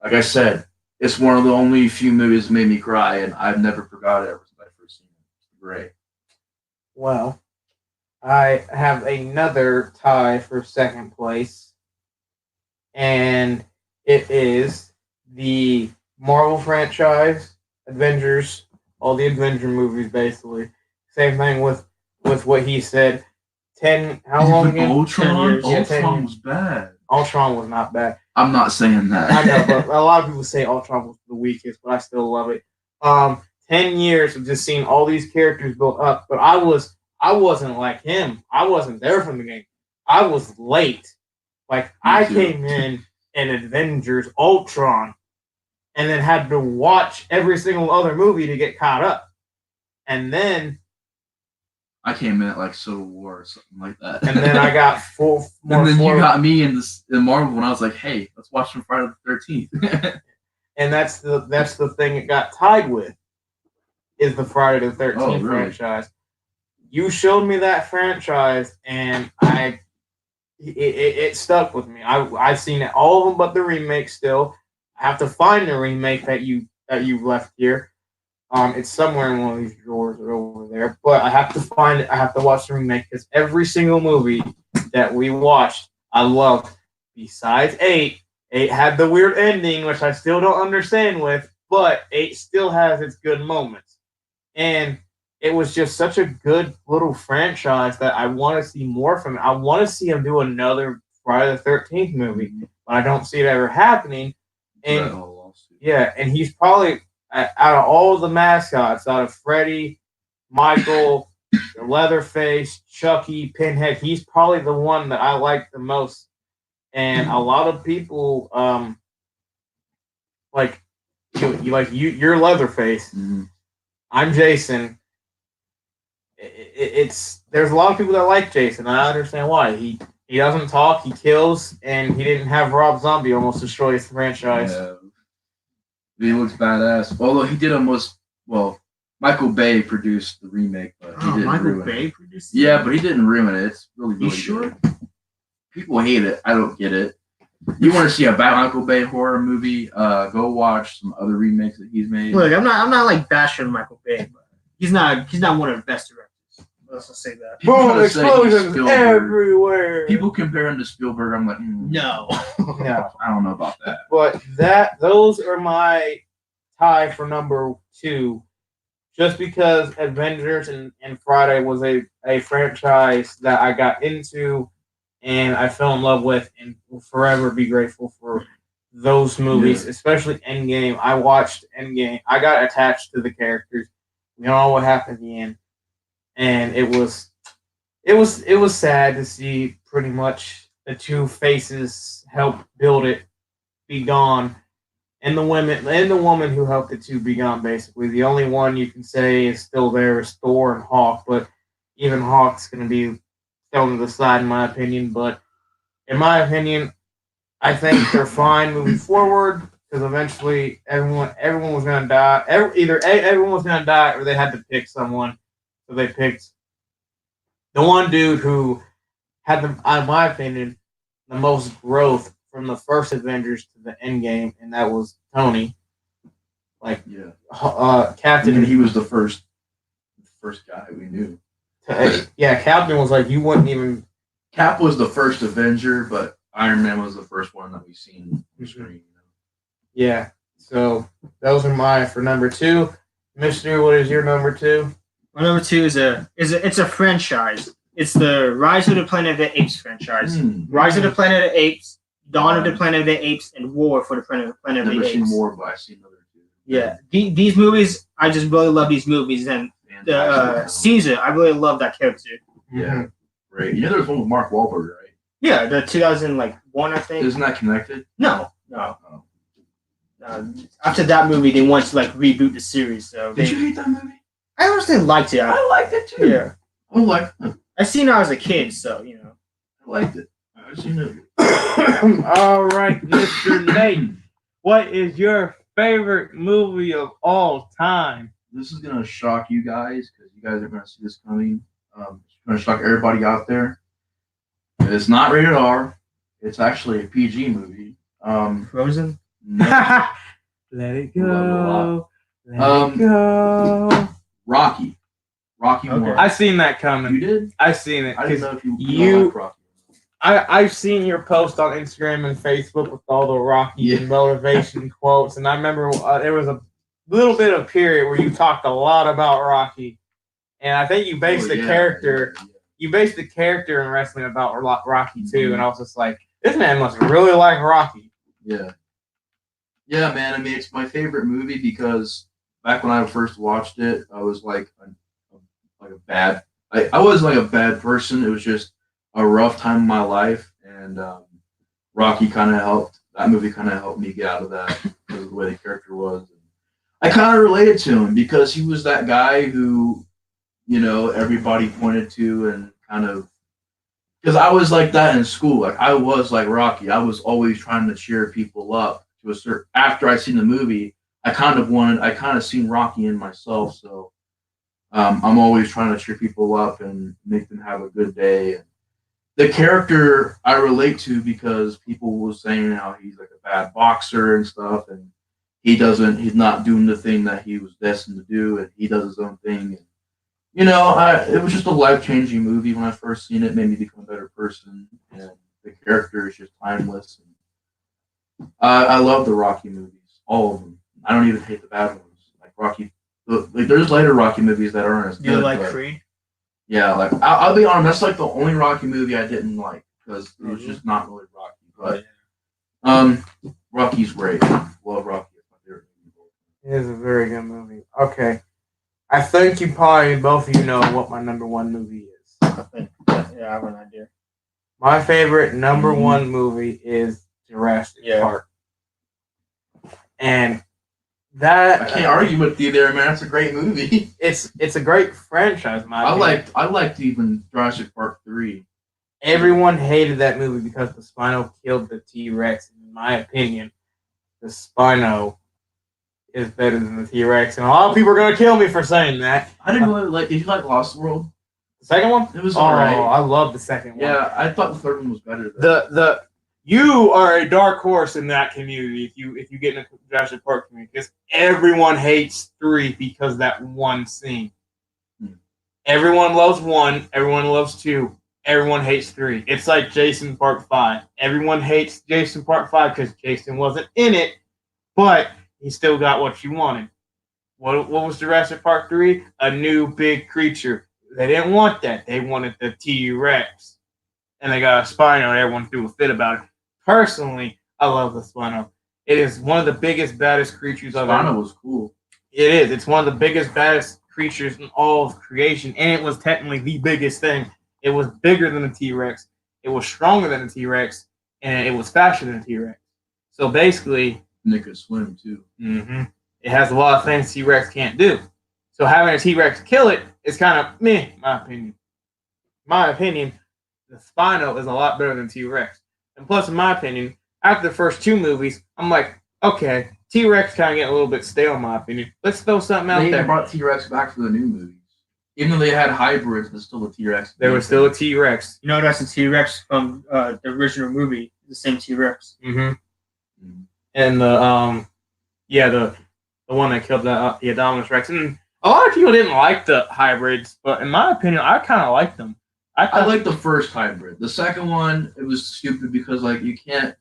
like I said, it's one of the only few movies that made me cry, and I've never forgot it ever since I first seen it. It's great. Well, I have another tie for second place, and it is the Marvel franchise, Avengers, all the Avenger movies, basically. Same thing with what he said. How long again? Ultron? 10 years. Yeah, 10 Ultron years. was bad. Ultron was not bad. I'm not saying that. I know, but a lot of people say Ultron was the weakest, but I still love it. 10 years of just seeing all these characters built up, but I wasn't like him. I wasn't there from the game. I was late. Like I came in Avengers Ultron, and then had to watch every single other movie to get caught up, and then I came in at like Civil War or something like that. And then I got you got me in Marvel when I was like, hey, let's watch some Friday the 13th. And that's the thing it got tied with, is the Friday the 13th franchise. You showed me that franchise, and it stuck with me. I've seen all of them but the remake still. I have to find the remake that you left here. It's somewhere in one of these drawers or over there. But I have to find it. I have to watch the remake because every single movie that we watched, I loved. Besides 8. 8 had the weird ending, which I still don't understand with, but 8 still has its good moments. And it was just such a good little franchise that I want to see more from it. I want to see him do another Friday the 13th movie, but I don't see it ever happening. And yeah, and he's probably, out of all the mascots, out of Freddy, Michael, Leatherface, Chucky, Pinhead, he's probably the one that I like the most. And a lot of people, you're Leatherface. Mm-hmm. I'm Jason. There's a lot of people that like Jason. And I understand why. He doesn't talk. He kills, and he didn't have Rob Zombie almost destroy his franchise. Yeah. He looks badass. Although he did Michael Bay produced the remake, but he didn't ruin it. Produced it. Yeah, but he didn't ruin it. It's really sure? good. People hate it. I don't get it. You want to see a Michael Bay horror movie? Go watch some other remakes that he's made. Look, I'm not like bashing Michael Bay, but he's not one of the best directors. Let's just say that. Boom! Explosions everywhere. People compare him to Spielberg. I'm like, no. I don't know about that. But those are my tie for number 2, just because Avengers and Friday was a franchise that I got into and I fell in love with, and will forever be grateful for those movies, especially Endgame. I watched Endgame. I got attached to the characters. We know what happened at the end, and it was sad to see pretty much the two faces help build it be gone, and the woman who helped it to be gone. Basically, the only one you can say is still there is Thor and Hawk, but even Hawk's going to be thrown to the side, in my opinion. But in my opinion, I think they're fine moving forward, because eventually everyone was going to die. Either everyone was going to die, or they had to pick someone. So they picked the one dude who had, in my opinion, the most growth from the first Avengers to the Endgame, and that was Tony. Captain. And he was the first guy we knew. Captain was like, you wouldn't even. Cap was the first Avenger, but Iron Man was the first one that we've seen on the screen. Yeah. So those are mine for number 2. Mister, what is your number 2? My number 2 is a franchise. It's the Rise of the Planet of the Apes franchise. Rise of the Planet of the Apes, Dawn of the Planet of the Apes, and War for the Planet of the Apes. Never seen War, but I've seen other 2. Yeah, these movies, I just really love these movies, and Caesar, I really love that character. Yeah, great. You know, there was one with Mark Wahlberg, right? Yeah, the 2001, I think. Isn't that connected? No. After that movie, they wanted to reboot the series. So did you hate that movie? I honestly liked it. I liked it too. Yeah, I liked it. I seen it when I was a kid, so I liked it. I've seen it. All right, Mr. Nate, what is your favorite movie of all time? This is gonna shock you guys, because you guys are gonna see this coming. It's gonna shock everybody out there. It's not rated R. It's actually a PG movie. Frozen. No. Let it go. Let it go. Rocky. Rocky Okay. 1. I seen that coming. You did? I seen it. I didn't know if you you- like Rocky. I've seen your post on Instagram and Facebook with all the Rocky motivation quotes, and I remember there was a little bit of period where you talked a lot about Rocky, and I think you based the character. Yeah. You based the character in wrestling about Rocky too, and I was just like, this man must really like Rocky. Yeah. Yeah, man. I mean, it's my favorite movie because back when I first watched it, I was like a bad. I was like a bad person. It was just a rough time in my life, and Rocky kind of helped. That movie kind of helped me get out of that because of the way the character was. And I kind of related to him because he was that guy who, everybody pointed to and kind of. Because I was like that in school. Like I was like Rocky. I was always trying to cheer people up to a certain. After I seen the movie, I kind of seen Rocky in myself. So I'm always trying to cheer people up and make them have a good day. And the character I relate to because people were saying how he's like a bad boxer and stuff, and he's not doing the thing that he was destined to do, and he does his own thing. And, it was just a life-changing movie when I first seen it. Made me become a better person, and the character is just timeless. And, I love the Rocky movies, all of them. I don't even hate the bad ones, like Rocky. Like there's later Rocky movies that aren't as good. You like Creed? Yeah, like I'll be honest, that's like the only Rocky movie I didn't like because it was just not really Rocky. But Rocky's great. Love Rocky. It's my favorite movie. It is a very good movie. Okay. I think you probably both of you know what my number one movie is. I think. Yeah, I have an idea. My favorite number one movie is Jurassic Park. And that I can't argue with you there, man. It's a great movie. It's a great franchise, I liked even Jurassic Park 3. Everyone hated that movie because the Spino killed the T-Rex. In my opinion, the Spino is better than the T-Rex, and a lot of people are gonna kill me for saying that. I didn't really like. Did you like Lost World? The second one? It was alright. Oh, I love the second one. Yeah, I thought the third one was better. You are a dark horse in that community if you get in the Jurassic Park community because everyone hates 3 because of that one scene. Everyone loves 1, everyone loves 2, everyone hates 3. It's like Jason Part 5. Everyone hates Jason Part 5 because Jason wasn't in it, but he still got what you wanted. What was Jurassic Park 3? A new big creature. They didn't want that. They wanted the T-Rex. And they got a Spino and everyone threw a fit about it. Personally, I love the Spino. It is one of the biggest, baddest creatures I've ever. Spino was cool. It is. It's one of the biggest, baddest creatures in all of creation, and it was technically the biggest thing. It was bigger than the T-Rex. It was stronger than the T-Rex, and it was faster than the T-Rex. So basically, and it could swim too. It has a lot of things T-Rex can't do. So having a T-Rex kill it is kind of meh, in my opinion. The Spino is a lot better than T-Rex. And plus, in my opinion, after the first 2 movies, I'm like, okay, T-Rex kind of getting a little bit stale, in my opinion. Let's throw something out there. They brought T-Rex back for the new movies. Even though they had hybrids, there's still a T-Rex. There was still a T-Rex. That's the T-Rex from the original movie. The same T-Rex. And the one that killed the Indominus Rex. And a lot of people didn't like the hybrids, but in my opinion, I kind of liked them. I like the first hybrid. The second one, it was stupid because you can't.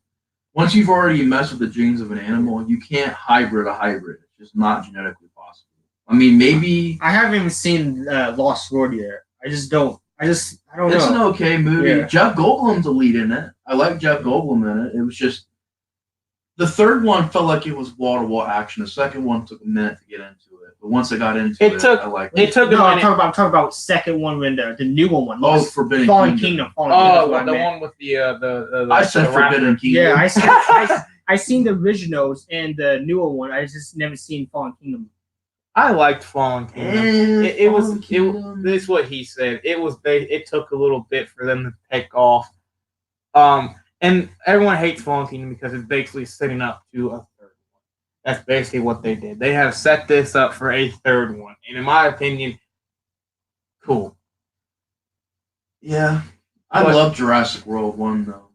Once you've already messed with the genes of an animal, you can't hybrid a hybrid. It's just not genetically possible. I mean, maybe I haven't even seen Lost World yet. I don't know. It's an okay movie. Yeah. Jeff Goldblum's the lead in it. I like Jeff Goldblum in it. It was just the third one felt like it was wall-to-wall action. The second one took a minute to get into it, but once I got into it, I liked it. It took a minute. I'm talking about second one when the newer one. Oh, Forbidden Fallen Kingdom. Kingdom. The one with the I said Forbidden Kingdom. Yeah, I seen the originals and the newer one. I just never seen Fallen Kingdom. I liked Fallen Kingdom. This is what he said. It took a little bit for them to take off. And everyone hates Fallen Kingdom because it's basically setting up to a third one. That's basically what they did. They have set this up for a third one. And in my opinion, cool. Yeah. I love Jurassic World 1 though.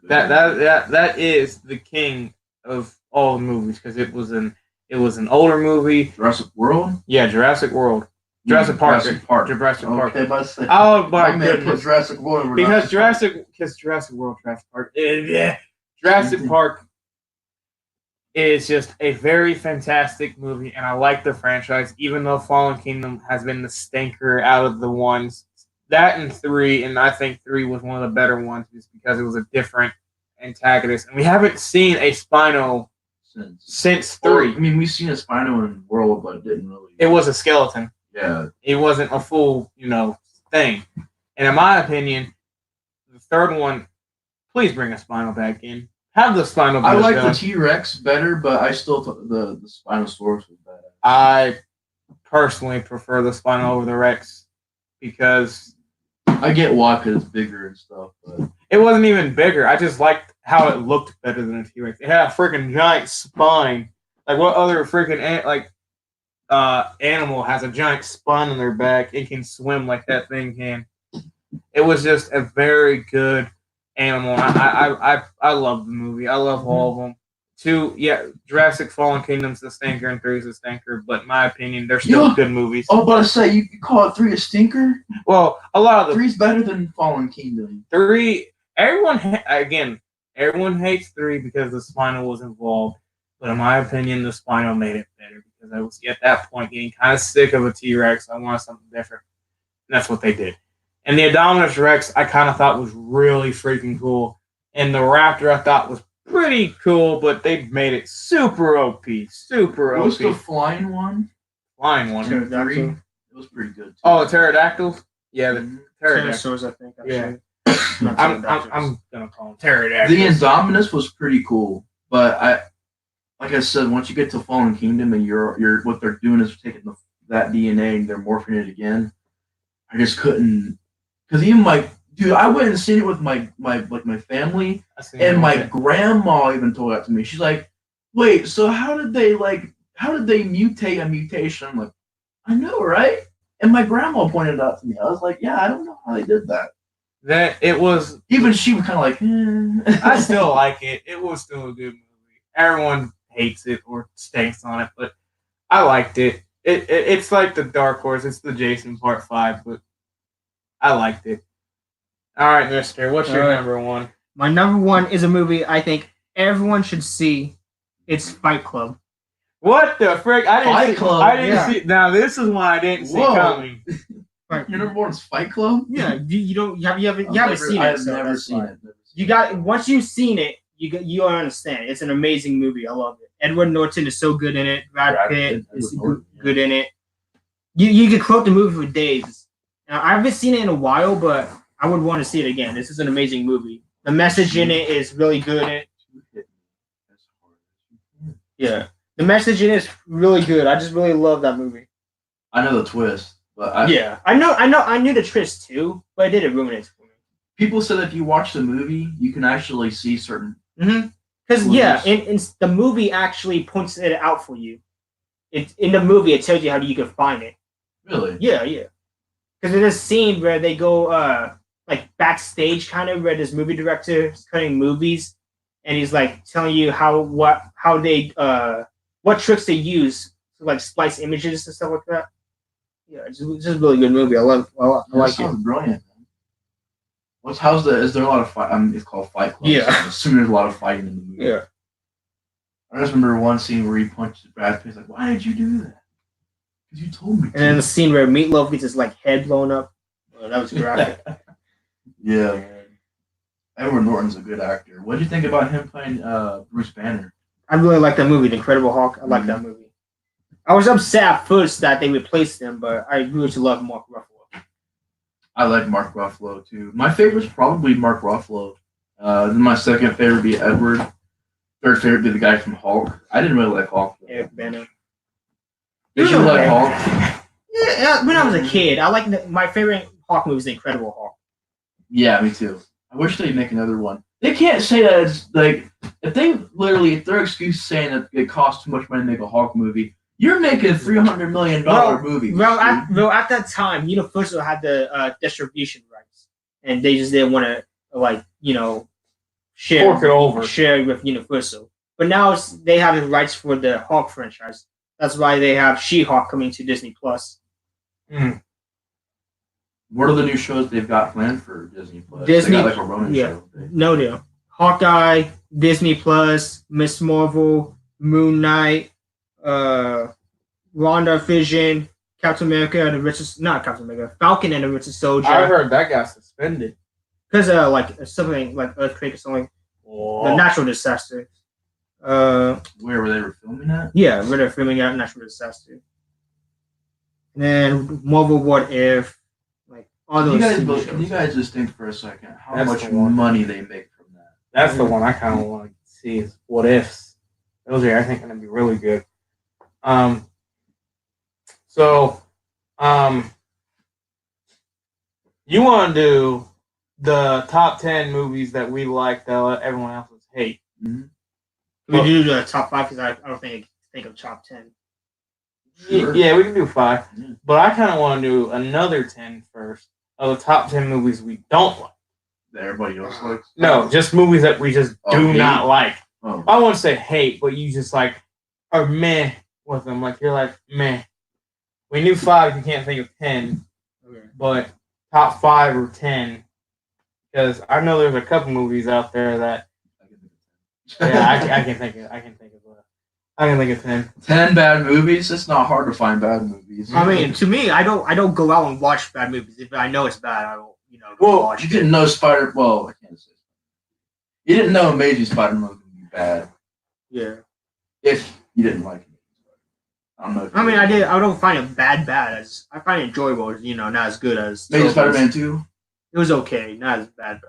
That is the king of all the movies because it was an older movie. Jurassic World? Yeah, Jurassic World. Jurassic Park. Jurassic Park. Jurassic Park. Okay, but say, Oh my man put goodness! Jurassic World over Because Jurassic World, Jurassic Park. Yeah. Jurassic Park is just a very fantastic movie, and I like the franchise, even though Fallen Kingdom has been the stinker out of the ones. That and 3, and I think 3 was one of the better ones just because it was a different antagonist. And we haven't seen a Spino since 3. I mean, we've seen a Spino in World, but it didn't really. It was a skeleton. Yeah. It wasn't a full, thing. And in my opinion, the third one, please bring a Spino back in. Have the Spino. I like the T-Rex better, but I still thought the Spinosaurus was better. I personally prefer the Spino over the Rex because I get why, because it's bigger and stuff, but it wasn't even bigger. I just liked how it looked better than a T-Rex. It had a freaking giant spine. Like, what other freaking animal has a giant spine on their back? It can swim like that thing can. It was just a very good animal. I love the movie. I love all of them. 2, Jurassic Fallen Kingdom's the stinker and 3's the stinker, but in my opinion, they're still good movies. Oh, but I say you call it 3 a stinker? Well, a lot of the 3's better than Fallen Kingdom. 3, everyone hates 3 because the Spino was involved, but in my opinion, the Spino made it better because I was at that point getting kind of sick of a T-Rex. I wanted something different, and that's what they did. And the Indominus Rex, I kind of thought was really freaking cool, and the Raptor I thought was pretty cool, but they made it super OP. Super OP. What was the flying one? Flying one. Pterodactyl. It was pretty good, too. Oh, the pterodactyls? Yeah, the pterodactyls. Pterosaurs, I think. Yeah. I'm I'm gonna call them pterodactyls. The Indominus was pretty cool, but like I said, once you get to Fallen Kingdom and you're what they're doing is taking that DNA and they're morphing it again, I just couldn't, because even dude, I went and seen it with my family, and my grandma even told that to me. She's like, "Wait, so how did they mutate a mutation?" I'm like, "I know, right?" And my grandma pointed it out to me. I was like, "Yeah, I don't know how they did that." That it was. Even she was kind of like, I still like it. It was still a good movie. Everyone hates it or stinks on it, but I liked it. It's like the Dark Horse. It's the Jason Part 5, but I liked it. All right, Mister, what's your number one? My number one is a movie I think everyone should see. It's Fight Club. What the frick? I didn't see. Now this is one I didn't see coming. Right. Your number one is Fight Club? Yeah, you haven't seen it. I've never seen it. You got once you've seen it, you understand. It's an amazing movie. I love it. Edward Norton is so good in it. Brad Pitt is good in it. You could quote the movie for days. Now, I haven't seen it in a while, but I would want to see it again. This is an amazing movie. The message in it is really good. Yeah, the message in it is really good. I just really love that movie. I know the twist, but I knew the twist too, but it didn't ruin it for me. People said that if you watch the movie, you can actually see certain. Because in the movie actually points it out for you. In the movie, it tells you how you can find it. Really? Yeah. Because there's a scene where they go like backstage, kind of where this movie director is cutting movies, and he's like telling you what tricks they use to like splice images and stuff like that. Yeah, it's just a really good movie. I like it. Sounds brilliant. Is there a lot of fight? It's called Fight Club. Yeah. So I'm assuming there's a lot of fighting in the movie. Yeah. I just remember one scene where he punched Brad Pitt. He's like, "Why did you do that?" Because you told me to. And then the scene where Meatloaf gets his like head blown up. Oh, that was graphic. Yeah, man. Edward Norton's a good actor. What did you think about him playing Bruce Banner? I really like that movie, The Incredible Hulk. I like that movie. I was upset at first that they replaced him, but I really love Mark Ruffalo. I like Mark Ruffalo too. My favorite's probably Mark Ruffalo. Then my second favorite would be Edward. Third favorite would be the guy from Hulk. I didn't really like Hulk. Eric Banner. Did you like Hulk? Yeah, when I was a kid, I like my favorite Hulk movie is The Incredible Hulk. Yeah, me too. I wish they'd make another one. They can't say that it's like if their excuse is saying that it costs too much money to make a Hulk movie. You're making a $300 million movie. Well, at that time, Universal had the distribution rights, and they just didn't want to, share with Universal. But now they have the rights for the Hulk franchise. That's why they have She-Hulk coming to Disney Plus, Mm. What are the new shows they've got planned for Disney Plus? Disney- they got like a Ronin yeah. show. No deal. Hawkeye, Disney Plus, Miss Marvel, Moon Knight, WandaVision, Captain America and the Richest, not Captain America, Falcon and the Richest Soldier. I heard that got suspended. Because like something like earthquake or something, the natural disaster. Where were they filming at? Yeah, where they're filming out natural disaster. And then Marvel What If, like all those. Can you guys just think for a second how That's much the one. money they make from that? That's the one I kind of want to see is What Ifs. Those are, I think, going to be really good. You want to do the top 10 movies that we like that everyone else hate. Mm-hmm. We do the top 5 because I don't think of top 10. Sure. Yeah, we can do 5. Yeah. But I kind of want to do another 10 first of the top 10 movies we don't like. That everybody else likes? No, just movies that we just do hate? not like. Oh. I wouldn't say hate, but you just like are meh with them. Like you're like meh. We knew 5, you can't think of 10. Okay. But top 5 or 10. Because I know there's a couple movies out there that I can think of 10. 10 bad movies? It's not hard to find bad movies. I mean, to me, I don't go out and watch bad movies. If I know it's bad, I will go well, watch you it. didn't know I can't say. You didn't know Amazing Spider-Man was going to be bad. Yeah. If you didn't like it. I don't know. I mean, I did. I don't find it bad. As I find it enjoyable. Not as good as Amazing Spider-Man 2? It was okay, not as bad.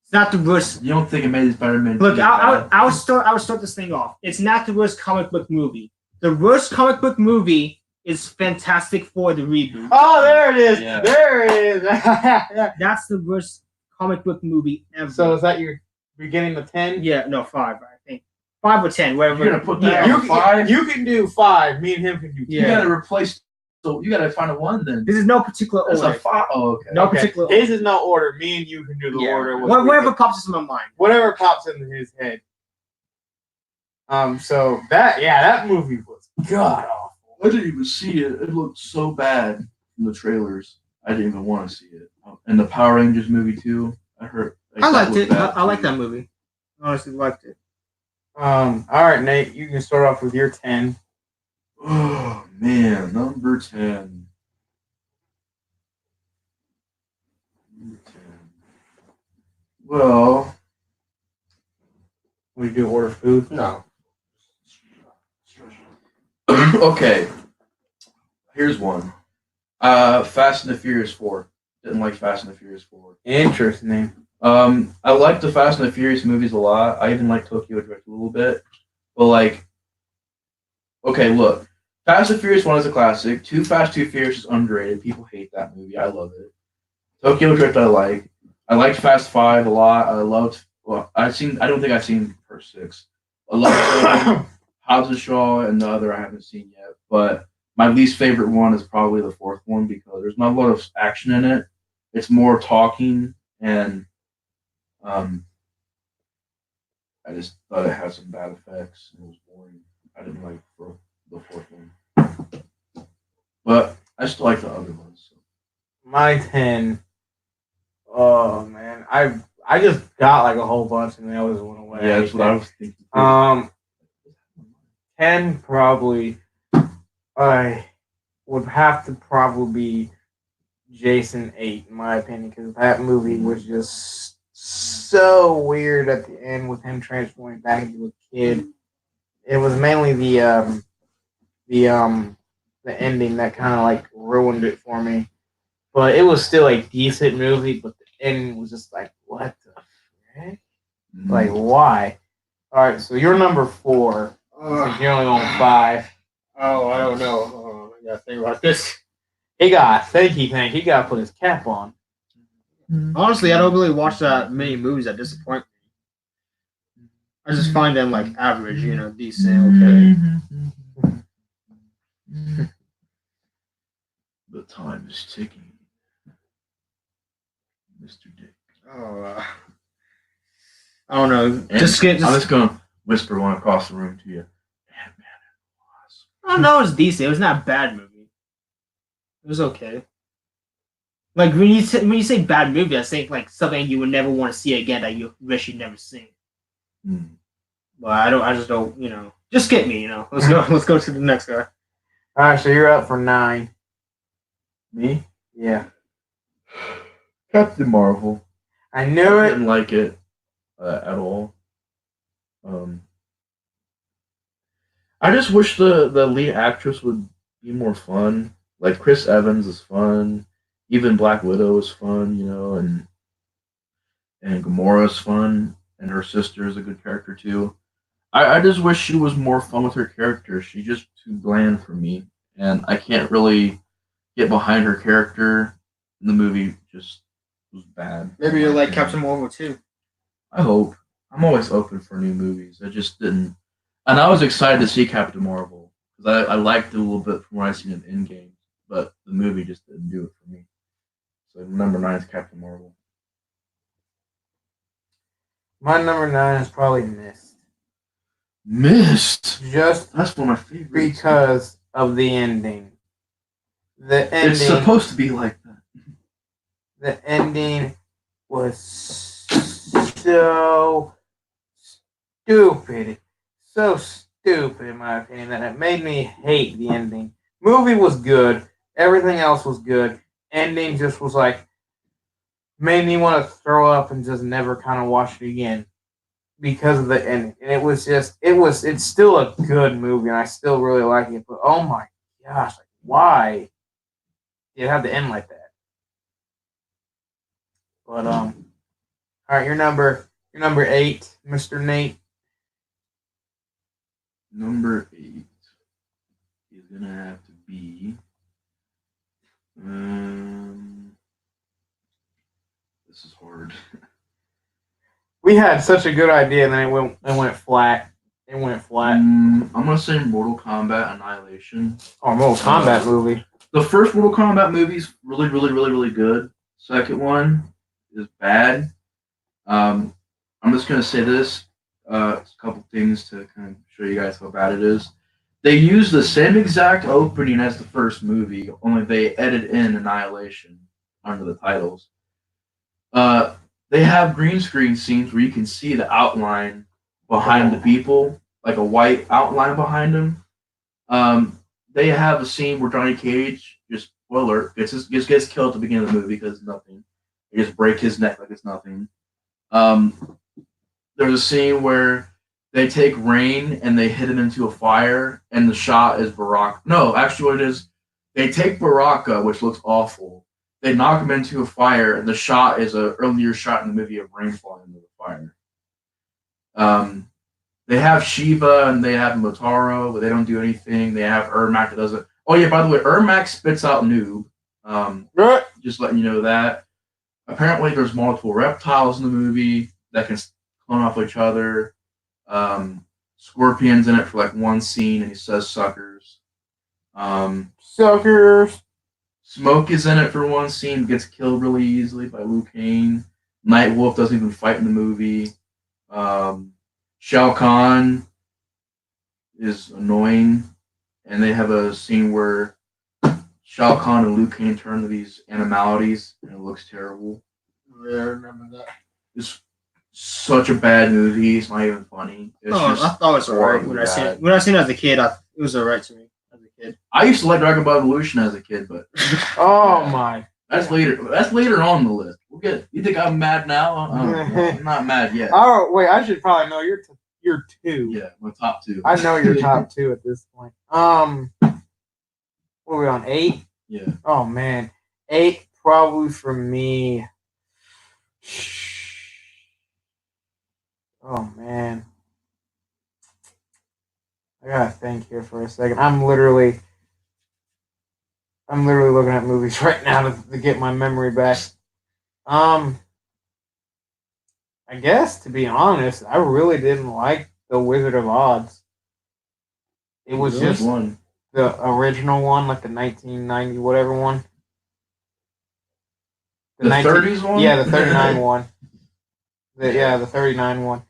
It's not the worst. You don't think Amazing Spider-Man 2 Look, is bad? I would start this thing off. It's not the worst comic book movie. The worst comic book movie is Fantastic Four, the reboot. Oh, there it is. Yeah. There it is. That's the worst comic book movie ever. So is that your beginning of 10? Yeah, no, 5, I think. 5 or 10, whatever. You're gonna put that You on 5? you can do 5. Me and him can do 10. You gotta replace. So you gotta find a 1 then. This is no particular That's order. a 5. Oh, okay. No Okay. particular order. His is no order. Me and you can do the order. Whatever pops into my mind. Whatever pops into his head. So that movie was god awful. I didn't even see it. It looked so bad in the trailers. I didn't even want to see it. And the Power Rangers movie too. I heard. I liked it. I like that movie. I honestly liked it. All right, Nate, you can start off with your 10. Oh man, number 10. Well, We do order food. No. okay. Here's one. Fast and the Furious 4. Didn't like Fast and the Furious 4. Interesting. I like the Fast and the Furious movies a lot. I even like Tokyo Drift a little bit. But like, okay, look. Fast and Furious 1 is a classic. Too Fast, Too Furious is underrated. People hate that movie. I love it. Tokyo Drift I like. I liked Fast 5 a lot. I don't think I've seen First 6. I love Hobbs and Shaw and the other I haven't seen yet. But my least favorite one is probably the 4th one because there's not a lot of action in it. It's more talking and I just thought it had some bad effects and it was boring. I didn't like the 4th one. But I still like the other ones. So. My 10. Oh man, I just got like a whole bunch and they always went away. Yeah, that's what I was thinking. 10 probably. I would have to probably be Jason 8 in my opinion because that movie was just so weird at the end with him transforming back into a kid. It was mainly the ending that kind of like ruined it for me. But it was still a decent movie, but the ending was just like, what the frick? Like, why? All right, so you're number 4. Since you're only on 5. Oh, I don't know. I gotta think about this. He got to put his cap on. Honestly, I don't really watch that many movies that disappoint me. I just find them like average, decent, okay. The time is ticking, Mr. Dick. Oh, I don't know. I'm Just just gonna whisper one across the room to you. I don't know. It's decent. It was not a bad movie. It was okay. Like when you say bad movie, I think like something you would never want to see again that you wish you'd never seen. But I just don't. Just skip me. Let's go. Let's go to the next guy. All right, so you're up for 9. Me? Yeah, Captain Marvel. I knew I it. didn't like it at all. I just wish the lead actress would be more fun. Like Chris Evans is fun. Even Black Widow is fun, and Gamora's fun, and her sister is a good character too. I just wish she was more fun with her character. She's just too bland for me, and I can't really get behind her character. In the movie just was bad. Maybe you'll like Captain Marvel too. I hope. I'm always open for new movies. I just didn't, and I was excited to see Captain Marvel because I liked it a little bit from what I seen in Endgame, but the movie just didn't do it for me. So number 9 is Captain Marvel. My number 9 is probably Mist. Mist. Just That's one of my favorites. because of the ending. The ending. It's supposed to be like that. The ending was so stupid. So stupid, in my opinion, that it made me hate the ending. Movie was good. Everything else was good. Ending just was like, made me want to throw up and just never kind of watch it again because of the ending. And it's still a good movie, and I still really like it. But oh my gosh, like, why did it have to end like that? But all right, you're number 8, Mr. Nate. Number 8 is gonna have to be. This is hard. We had such a good idea, and then it went flat. It went flat. I'm gonna say Mortal Kombat Annihilation. Oh, Mortal Kombat movie. The first Mortal Kombat movie is really, really, really, really good. Second one is bad. I'm just gonna say this. A couple things to kind of show you guys how bad it is. They use the same exact opening as the first movie, only they edit in Annihilation under the titles. They have green screen scenes where you can see the outline behind the people, like a white outline behind them. They have a scene where Johnny Cage, just spoiler, gets killed at the beginning of the movie because nothing. They just break his neck like it's nothing. There's a scene where they take Rain and they hit him into a fire, and the shot is Baraka. No, actually, what it is, they take Baraka, which looks awful. They knock him into a fire, and the shot is an earlier shot in the movie of Rain falling into the fire. They have Shiva and they have Motaro, but they don't do anything. They have Ermac that doesn't. Oh yeah, by the way, Ermac spits out noob. Just letting you know that. Apparently, there's multiple reptiles in the movie that can clone off each other. Scorpion's in it for like one scene, and he says suckers. Suckers. Smoke is in it for one scene, gets killed really easily by Liu Kang. Nightwolf doesn't even fight in the movie. Shao Kahn is annoying, and they have a scene where Shao Kahn and Liu Kang turn to these animalities, and it looks terrible. Yeah, I remember that. It's such a bad movie. It's not even funny. It's I thought it was alright when I seen it. When I seen it as a kid, it was alright to me as a kid. I used to like Dragon Ball Evolution as a kid, but oh my, that's later. That's later on the list. We'll get. You think I'm mad now? I'm not mad yet. Oh wait, I should probably know you're 2. Yeah, my top 2. I know you're top 2 at this point. What are we on, 8? Yeah. Oh man, 8 probably for me. Oh man, I gotta think here for a second. I'm literally looking at movies right now to get my memory back. I guess, to be honest, I really didn't like The Wizard of Oz. It was just one. The original one, like the 1990 whatever one. The 30s one? Yeah, the 39 one. The 39 one.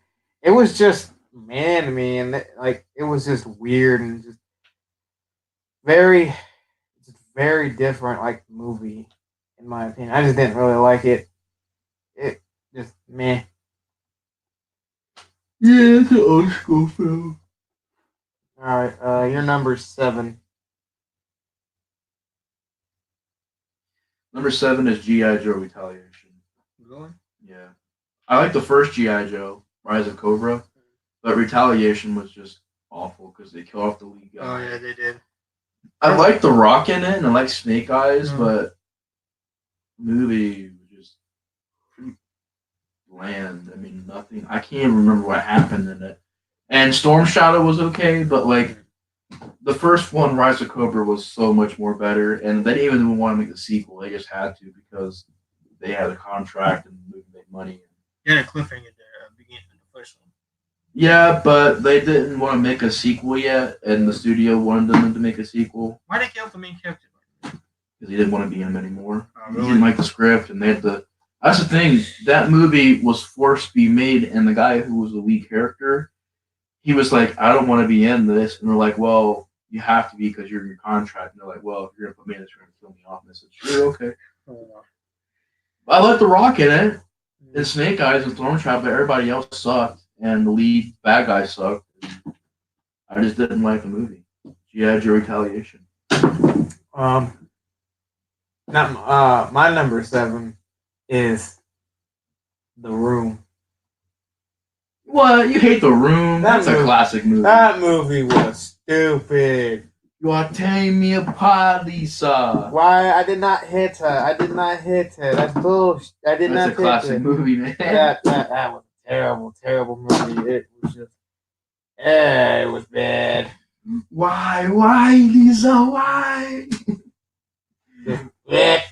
It was just, man to me, and it was just weird and just very different like movie, in my opinion. I just didn't really like it. It just meh. Yeah, it's an old school film. All right, your number 7. Number 7 is G.I. Joe Retaliation. Really? Yeah. I like the first G.I. Joe, Rise of Cobra, but Retaliation was just awful because they killed off the lead guy. Oh yeah, they did. I like The Rock in it and I like Snake Eyes, Mm. but the movie was just pretty bland. I mean, nothing. I can't even remember what happened in it. And Storm Shadow was okay, but like the first one, Rise of Cobra, was so much more better. And they didn't even want to make the sequel. They just had to because they had a contract and the movie made money. You had a cliffhanger there at the beginning of the first one. Yeah, but they didn't want to make a sequel yet, and the studio wanted them to make a sequel Why did they kill off the main character? because he didn't want to be in them anymore. Oh, He really? didn't like the script, and they had to. That's the thing. That movie was forced to be made, and the guy who was the lead character, he was like, "I don't want to be in this," and they're like, "Well, you have to be because you're in your contract." And they're like, "Well, if you're gonna put me in this, you're gonna kill me off." And I said, "Sure, okay." Oh, I let The Rock in it, and Snake Eyes and Storm Trap, but everybody else sucked, and the lead bad guy sucked. I just didn't like the movie. G.I. Joe Retaliation. Not my number 7 is The Room. What? You hate The Room? That's a classic movie. That movie was stupid. You are tearing me apart, Lisa. Why? I did not hit her. I did not hit her. That's bullshit. I did not That's a hit classic her. movie, man. That was a terrible, terrible movie. It was just, it was bad. Why, Lisa? Why? Blech.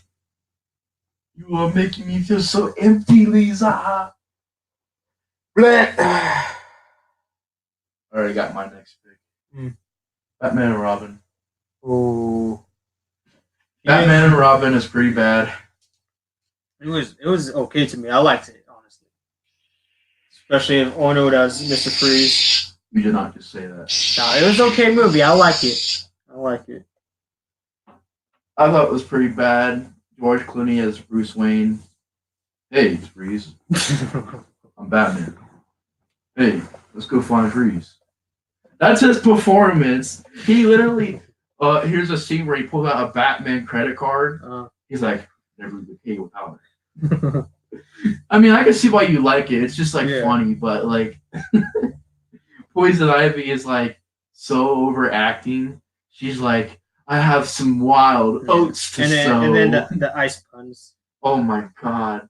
You are making me feel so empty, Lisa. Blech. I already got my next pick. Batman and Robin. Ooh. Batman and Robin is pretty bad. It was okay to me. I liked it, honestly. Especially if Arnold as Mr. Freeze. You did not just say that. No, it was an okay movie. I like it. I thought it was pretty bad. George Clooney as Bruce Wayne. Hey, Freeze. I'm Batman. Hey, let's go find Freeze. That's his performance. He literally, here's a scene where he pulls out a Batman credit card. He's like, never would pay without it. I mean, I can see why you like it. It's just like funny, but like, Poison Ivy is like so overacting. She's like, I have some wild oats to sow. And then the ice puns. Oh my god.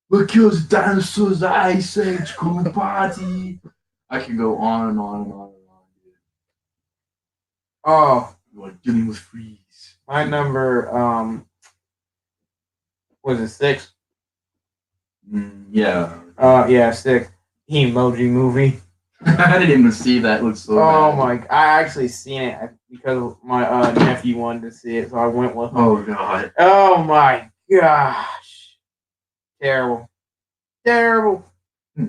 Look those dinosaurs, Ice Age, cool party. I can go on and on and on and on, dude. Oh, You are dealing with Freeze. my number, was it 6? Yeah. Yeah, 6. Emoji Movie. I didn't even see that. It looks so Oh bad. my! I actually seen it because my nephew wanted to see it, so I went with him. Oh god. Oh my gosh! Terrible, terrible.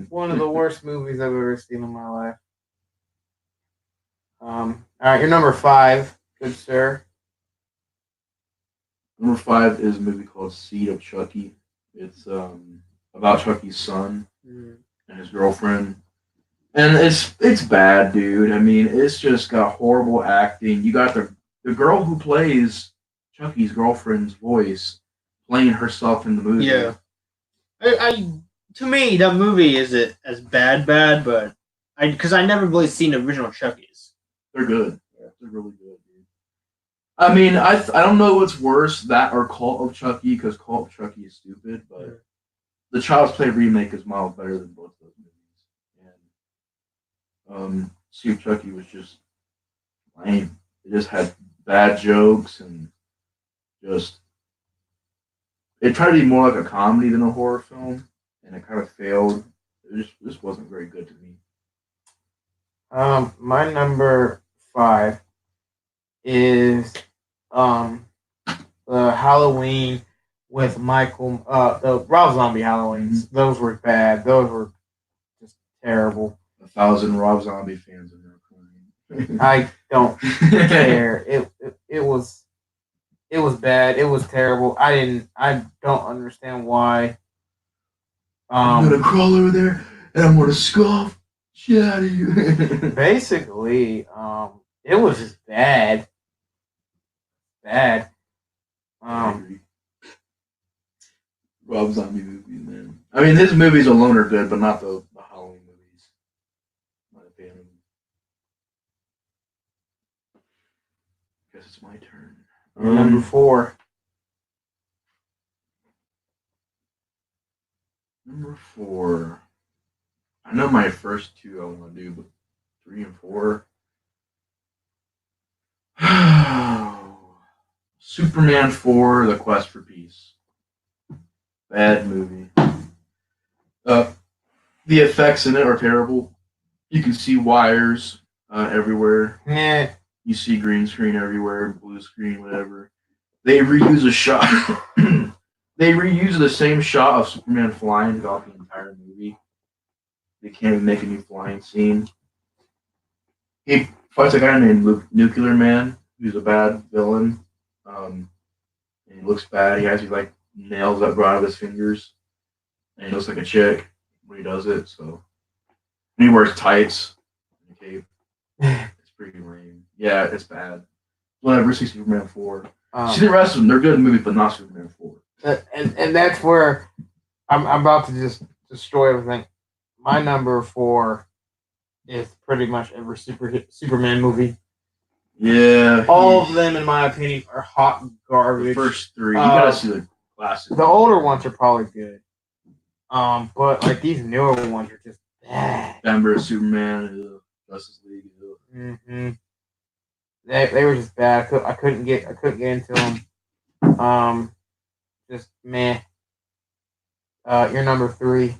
One of the worst movies I've ever seen in my life. All right, your number 5, good sir. Number 5 is a movie called Seed of Chucky. It's about Chucky's son and his girlfriend. And it's bad, dude. I mean, it's just got horrible acting. You got the girl who plays Chucky's girlfriend's voice playing herself in the movie. Yeah. To me, that movie isn't as bad, but because I never really seen the original Chucky's. They're good. They're really good, dude. I mean, I don't know what's worse, that or Cult of Chucky, because Cult of Chucky is stupid, but the Child's Play remake is miles better than both those movies. And Seed of Chucky was just lame. It just had bad jokes and just it tried to be more like a comedy than a horror film, and it kind of failed. It just wasn't very good to me. My number 5 is the Halloween with Michael. The Rob Zombie Halloweens. Those were bad. Those were just terrible. 1,000 Rob Zombie fans in there crying. I don't care. It was It was bad. It was terrible. I don't understand why. I'm gonna crawl over there and I'm gonna scoff shit out of you. Basically, it was just bad. Bad. Rob Zombie movies, man. I mean, his movies alone are good, but not the Halloween movies. Not a fan of them. Guess it's my turn. Number 4. Number 4. I know my first 2 I want to do, but 3 and 4. Superman 4: The Quest for Peace. Bad movie. The effects in it are terrible. You can see wires everywhere. Yeah. You see green screen everywhere, blue screen, whatever. They reuse a shot. They reuse the same shot of Superman flying throughout the entire movie. They can't even make a new flying scene. He fights a guy named Nuclear Man, who's a bad villain. And he looks bad. He has these like nails that grow out of his fingers, and he looks like a chick when he does it. So, and he wears tights and a cape. It's pretty lame. Yeah, it's bad. Don't ever see Superman 4. See the rest of them; they're good movies, but not Superman 4. And that's where I'm about to just destroy everything. My number 4 is pretty much every Superman movie. Yeah, all of them, in my opinion, are hot garbage. The first 3, you gotta see the classics. The older ones are probably good, but like these newer ones are just bad. Denver, Superman, Justice League. Mm-hmm. They were just bad. I couldn't get into them. Just meh. Your number 3.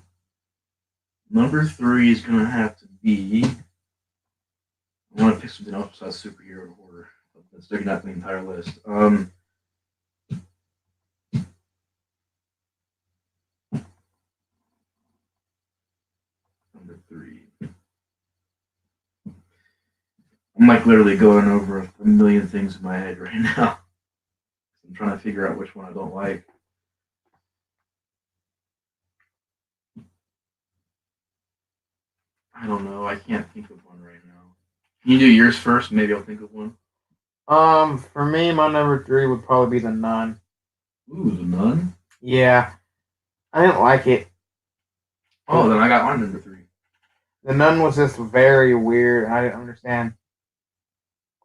Number 3 is gonna have to be. I want to pick something else besides superhero and horror. That's sticking out the entire list. Number 3. I'm like literally going over a million things in my head right now. I'm trying to figure out which one I don't like. I don't know. I can't think of one right now. Can you do yours first? Maybe I'll think of one. For me, my number 3 would probably be The Nun. Ooh, The Nun? Yeah. I didn't like it. Oh, then I got my number 3. The Nun was just very weird, and I didn't understand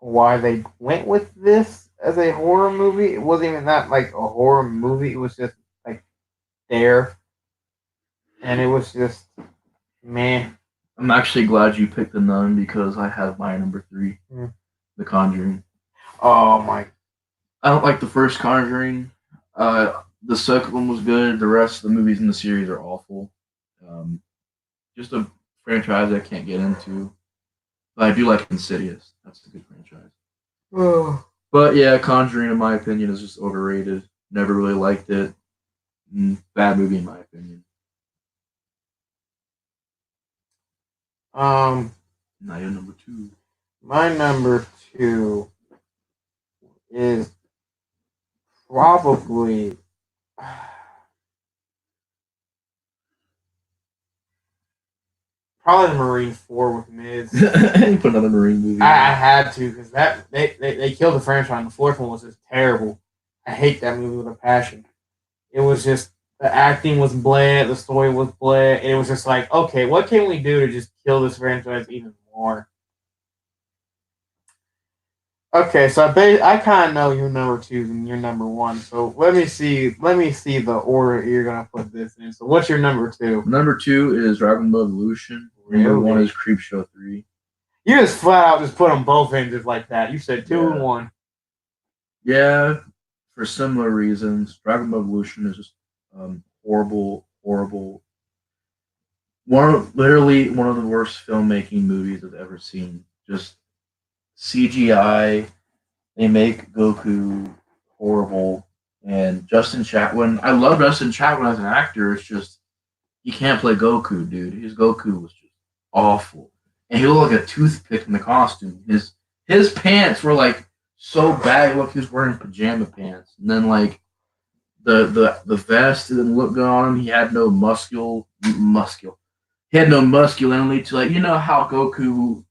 why they went with this as a horror movie. It wasn't even that like a horror movie. It was just like there. And it was just meh. I'm actually glad you picked The Nun because I have my number 3. The Conjuring. Oh my. I don't like the first Conjuring. The second one was good. The rest of the movies in the series are awful. Just a franchise I can't get into. But I do like Insidious. That's a good franchise. Oh. But yeah, Conjuring, in my opinion, is just overrated. Never really liked it. Bad movie, in my opinion. Now you're number 2. My number 2 is probably the Marine 4 with Miz. You put another Marine movie. I had to because that they killed the franchise. The 4th one was just terrible. I hate that movie with a passion. It was just the acting was bland, the story was bland, and it was just like, okay, what can we do to just kill this franchise even more? Okay, so I kind of know your number 2 and your number 1. So let me see the order you're gonna put this in. So what's your number 2? Number 2 is Dragon Ball Evolution. Number 1 is Creepshow 3. You just flat out just put them both in just like that. You said 2 and 1. Yeah, for similar reasons. Dragon Ball Evolution is just horrible. Literally one of the worst filmmaking movies I've ever seen. Just CGI. They make Goku horrible. And Justin Chatwin. I love Justin Chatwin as an actor. It's just he can't play Goku, dude. His Goku was just awful. And he looked like a toothpick in the costume. His pants were like so bad. Look, he was wearing pajama pants, and then like the vest didn't look good on him. He had no muscle. He had no masculinity to like how Goku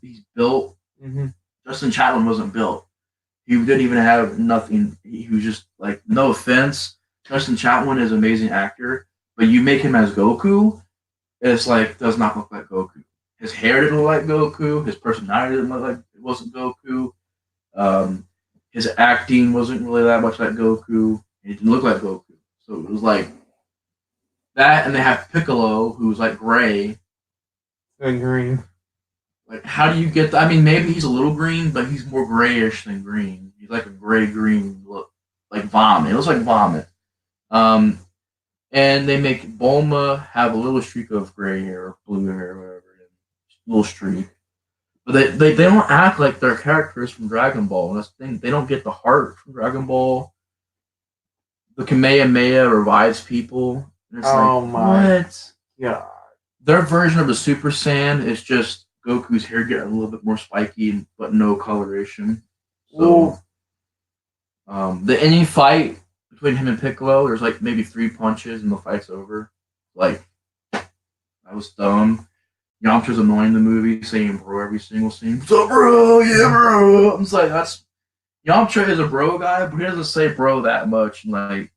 he's built. Mm-hmm. Justin Chatwin wasn't built. He didn't even have nothing. He was just like, no offense, Justin Chatwin is an amazing actor, but you make him as Goku, it's like does not look like Goku. His hair didn't look like Goku. His personality didn't look like it wasn't Goku. His acting wasn't really that much like Goku. He didn't look like Goku. So it was like that, and they have Piccolo, who's like gray. And green. Like, how do you get that? I mean, maybe he's a little green, but he's more grayish than green. He's like a gray-green look, like vomit. It looks like vomit. And they make Bulma have a little streak of gray hair, or blue hair, or whatever, a little streak. But they don't act like they're characters from Dragon Ball. That's the thing. They don't get the heart from Dragon Ball. The Kamehameha revives people. And it's my what? God. Their version of a Super Saiyan is just Goku's hair getting a little bit more spiky, but no coloration. So, the ending fight between him and Piccolo, there's like maybe 3 punches and the fight's over. Like, that was dumb. Yamcha's annoying the movie, saying bro every single scene. What's up, bro? Yeah, bro. I'm just like, Yamcha is a bro guy, but he doesn't say bro that much. Like,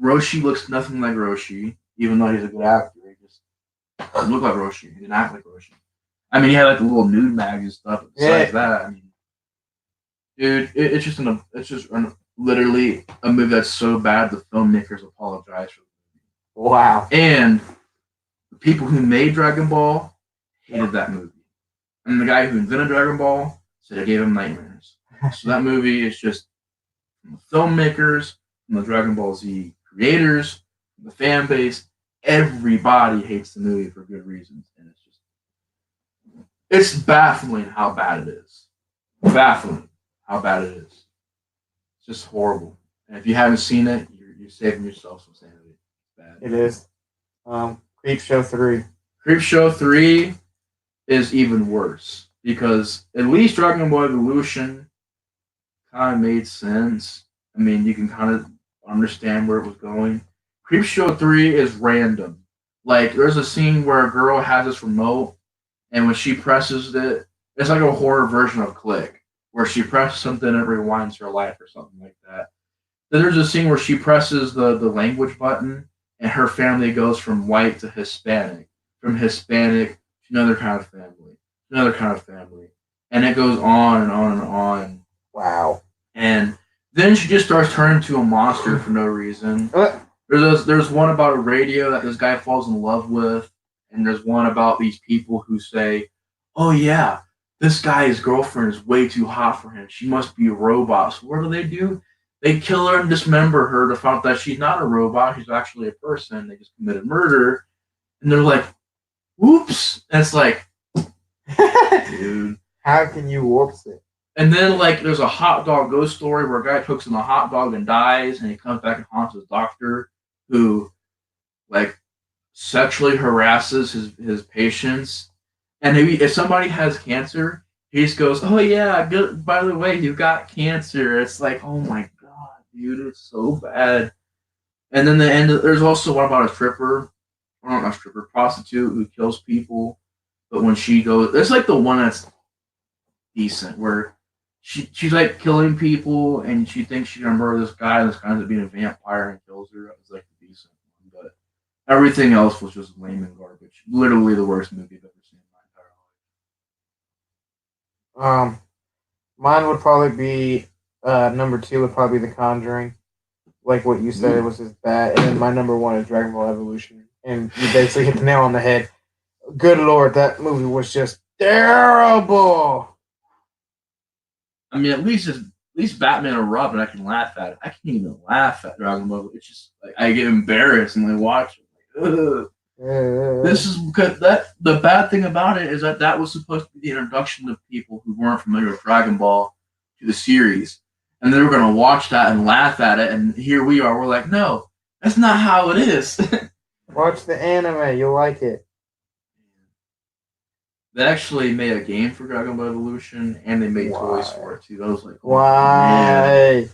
Roshi looks nothing like Roshi, even though he's a good actor. He just doesn't look like Roshi. He didn't act like Roshi. I mean, he had like the little nude mags and stuff. But besides that, I mean, dude, it's just literally a movie that's so bad the filmmakers apologize for the movie. Wow. And the people who made Dragon Ball hated that movie, and the guy who invented Dragon Ball said it gave him nightmares. So that movie is just from the filmmakers, from the Dragon Ball Z creators, from the fan base. Everybody hates the movie for good reasons, and it's baffling how bad it is. Baffling how bad it is. It's just horrible. And if you haven't seen it, you're saving yourself some sanity. It's bad. It is. Creepshow 3. Creepshow 3 is even worse because at least Dragon Ball Evolution kind of made sense. I mean, you can kind of understand where it was going. Creepshow 3 is random. Like, there's a scene where a girl has this remote, and when she presses it, it's like a horror version of Click, where she presses something and it rewinds her life or something like that. Then there's a scene where she presses the language button, and her family goes from white to Hispanic, from Hispanic to another kind of family, another kind of family. And it goes on and on and on. Wow. And then she just starts turning into a monster for no reason. There's one about a radio that this guy falls in love with, and there's one about these people who say, oh yeah, this guy's girlfriend is way too hot for him. She must be a robot. So what do? They kill her and dismember her to find out that she's not a robot. She's actually a person. They just committed murder. And they're like, whoops. And it's like, dude. How can you whoops it? And then, like, there's a hot dog ghost story where a guy cooks him a hot dog and dies, and he comes back and haunts his doctor who, like, sexually harasses his patients. And if somebody has cancer, he just goes, oh, yeah, by the way, you got cancer. It's like, oh, my God, dude, it's so bad. And then there's also one about a stripper, or not a stripper, prostitute who kills people. But when she goes, it's like the one that's decent, where she's like killing people, and she thinks she's gonna murder this guy, and this guy ends up being a vampire and kills her. That was like the decent one, but everything else was just lame and garbage. Literally the worst movie I've ever seen in my entire life. Mine would probably be number 2 would probably be The Conjuring, like what you said. It was just bad. And then my number 1 is Dragon Ball Evolution, and you basically hit the nail on the head. Good Lord, that movie was just terrible. I mean, at least Batman or Robin, I can laugh at it. I can't even laugh at Dragon Ball. It's just like I get embarrassed when I watch it. Like, ugh. This is because the bad thing about it is that was supposed to be the introduction to people who weren't familiar with Dragon Ball to the series, and they were going to watch that and laugh at it. And here we are. We're like, no, that's not how it is. Watch the anime. You'll like it. They actually made a game for Dragon Ball Evolution, and they made toys for it too. I was like, oh, man.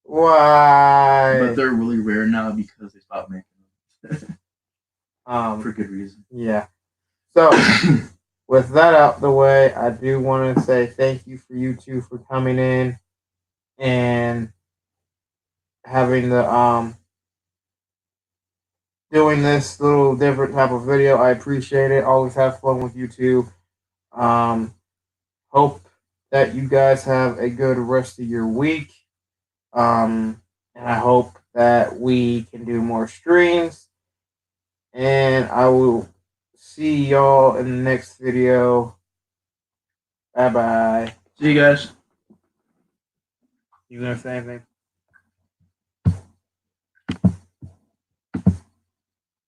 Why? But they're really rare now because they stopped making them Um, for good reason. yeah. So, with that out the way, I do want to say thank you for you two for coming in and having the doing this little different type of video. I appreciate it. Always have fun with you two. Hope that you guys have a good rest of your week. And I hope that we can do more streams. And I will see y'all in the next video. Bye bye. See you guys. You gonna say anything?